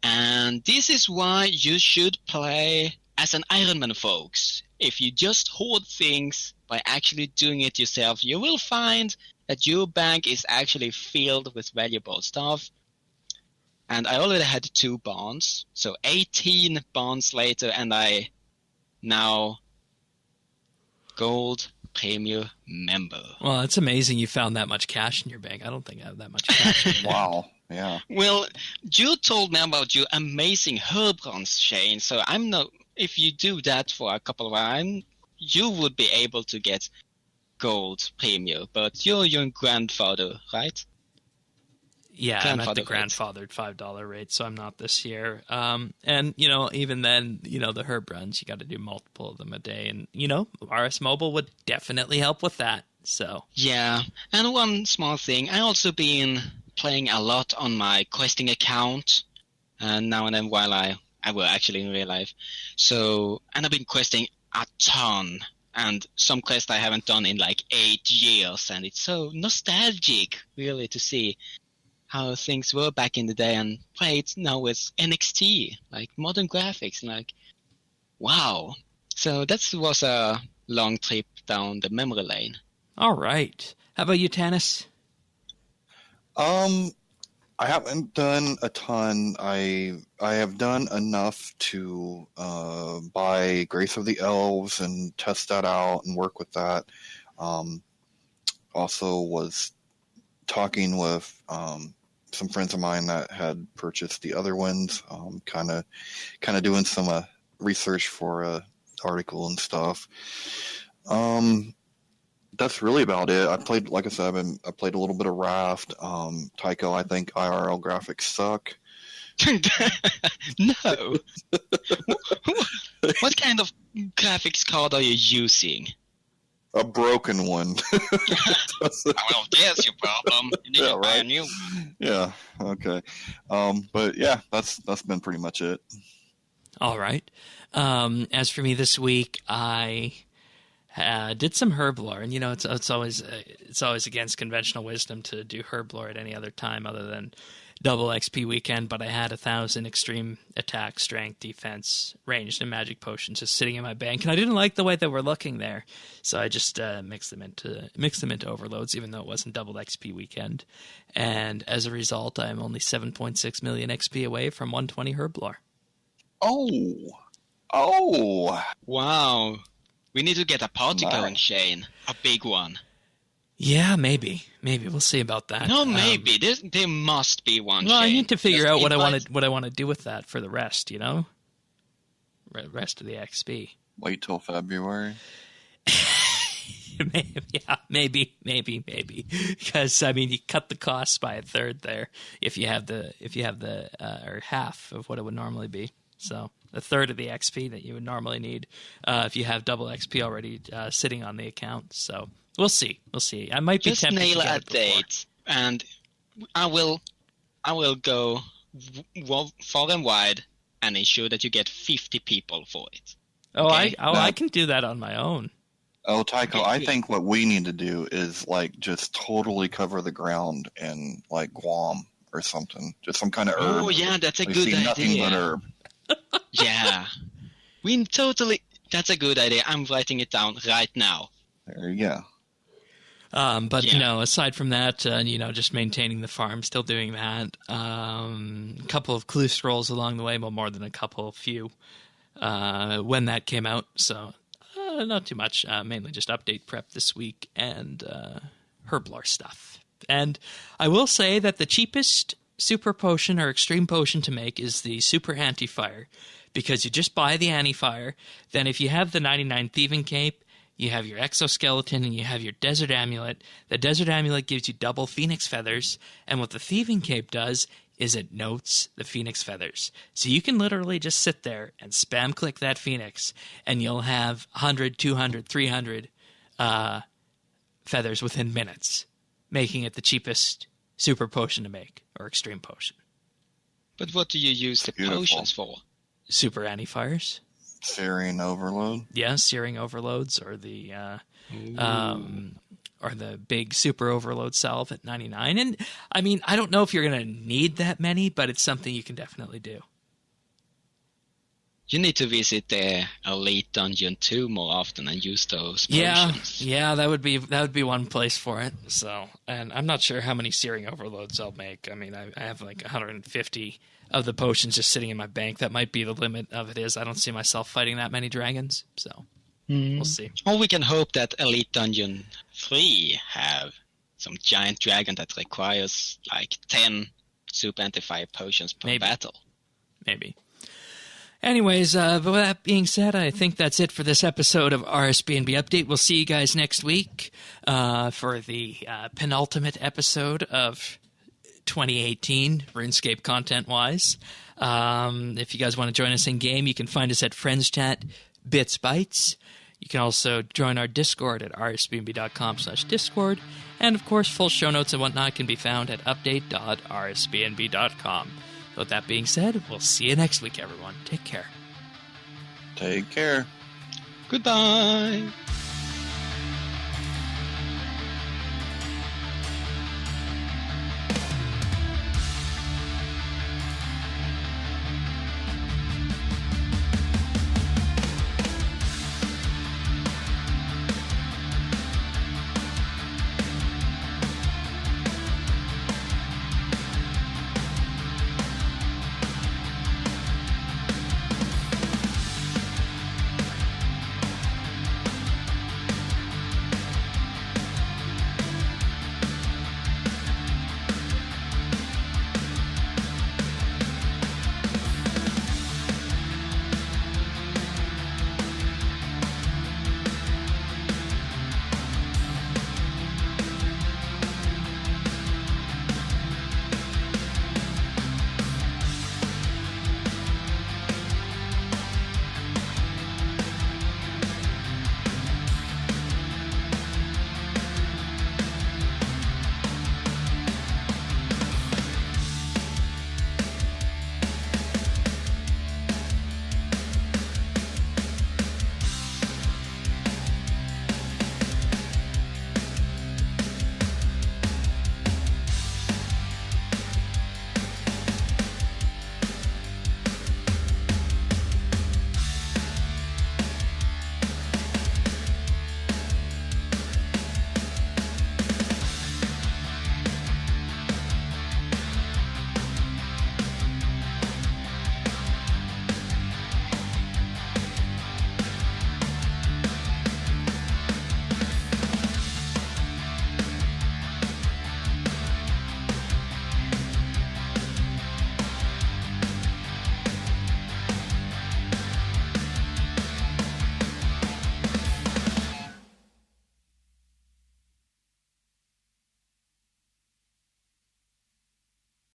And this is why you should play as an Ironman, folks. If you just hoard things by actually doing it yourself, you will find that your bank is actually filled with valuable stuff. And I already had 2 bonds, so 18 bonds later, and I now gold Premier member. Well, it's amazing you found that much cash in your bank. I don't think I have that much cash. Wow. Yeah. Well, you told me about your amazing Herbronze chain, so I'm not. If you do that for a couple of hours, you would be able to get gold Premier. But you're your grandfather, right? Yeah, I'm at the grandfathered $5 rate, so I'm not this year. And, even then, the herb runs, you got to do multiple of them a day. And, RS Mobile would definitely help with that. So yeah, and one small thing, I also been playing a lot on my questing account, and now and then while I will actually in real life. So, and I've been questing a ton, and some quests I haven't done in like 8 years, and it's so nostalgic, really, to see how things were back in the day and play it now with NXT, like modern graphics, and like, wow. So that was a long trip down the memory lane. All right. How about you, Tanis? I haven't done a ton. I have done enough to buy Grace of the Elves and test that out and work with that. Also was talking with some friends of mine that had purchased the other ones, kind of doing some research for a article and stuff. That's really about it. I played, like I said, I played a little bit of Raft. Tycho, I think IRL graphics suck. No. What kind of graphics card are you using? A broken one. Well, there's your problem. You need to buy a new one. Yeah, okay. But yeah, that's been pretty much it. All right. As for me this week, I did some herb lore, and it's always against conventional wisdom to do herb lore at any other time other than double XP weekend, but I had 1,000 extreme attack, strength, defense, ranged, and magic potions just sitting in my bank, and I didn't like the way they were looking there, so I just mixed them into overloads, even though it wasn't double XP weekend. And as a result, I'm only 7.6 million XP away from 120 herb lore. Oh! Wow. We need to get a party Nice. going, Shane. A big one. Yeah, maybe we'll see about that. No, maybe. There must be one, Well, Shane. I need to figure Just out what I invite- want to do with that for the rest, you know? Rest of the XP. Wait till February. Maybe. Because I mean, you cut the costs by a third there if you have the or half of what it would normally be. So a third of the XP that you would normally need if you have double XP already sitting on the account. So we'll see. I might be Just tempted nail to get a it before. date, and I will go far and wide and ensure that you get 50 people for it. Oh, Okay. I can do that on my own. Oh, Tycho, Okay, I good. think what we need to do is like just totally cover the ground in like Guam or something. Just some kind of herb. Oh, yeah, that's a We good see nothing idea. but herb. Yeah. That's a good idea. I'm writing it down right now. There you go. But Yeah. aside from that, just maintaining the farm, still doing that. A couple of clue scrolls along the way, well, more than a couple, few, when that came out. So not too much. Mainly just update prep this week and herb lore stuff. And I will say that the cheapest super potion or extreme potion to make is the super anti-fire, because you just buy the anti-fire. Then if you have the 99 thieving cape, you have your exoskeleton, and you have your desert amulet. The desert amulet gives you double phoenix feathers, and what the thieving cape does is it notes the phoenix feathers. So you can literally just sit there and spam click that phoenix, and you'll have 100, 200, 300 feathers within minutes, making it the cheapest super potion to make, or extreme potion. But what do you use the Beautiful. potions for? Super anti-fires. Searing overload. Yeah, searing overloads, or the big super overload salve at 99. And I mean, I don't know if you're going to need that many, but it's something you can definitely do. You need to visit the Elite Dungeon 2 more often and use those potions. Yeah, that would be one place for it. So, and I'm not sure how many searing overloads I'll make. I mean, I have like 150 of the potions just sitting in my bank. That might be the limit of it. Is I don't see myself fighting that many dragons. So we'll see. Or we can hope that Elite Dungeon 3 have some giant dragon that requires like 10 super anti-fire potions per Maybe. battle. Maybe. Anyways, with that being said, I think that's it for this episode of RSBANDB Update. We'll see you guys next week for the penultimate episode of 2018, RuneScape content-wise. If you guys want to join us in-game, you can find us at Friends Chat, BitsBytes. You can also join our Discord at rsbnb.com/discord. And, of course, full show notes and whatnot can be found at update.rsbnb.com. With that being said, we'll see you next week, everyone. Take care. Take care. Goodbye!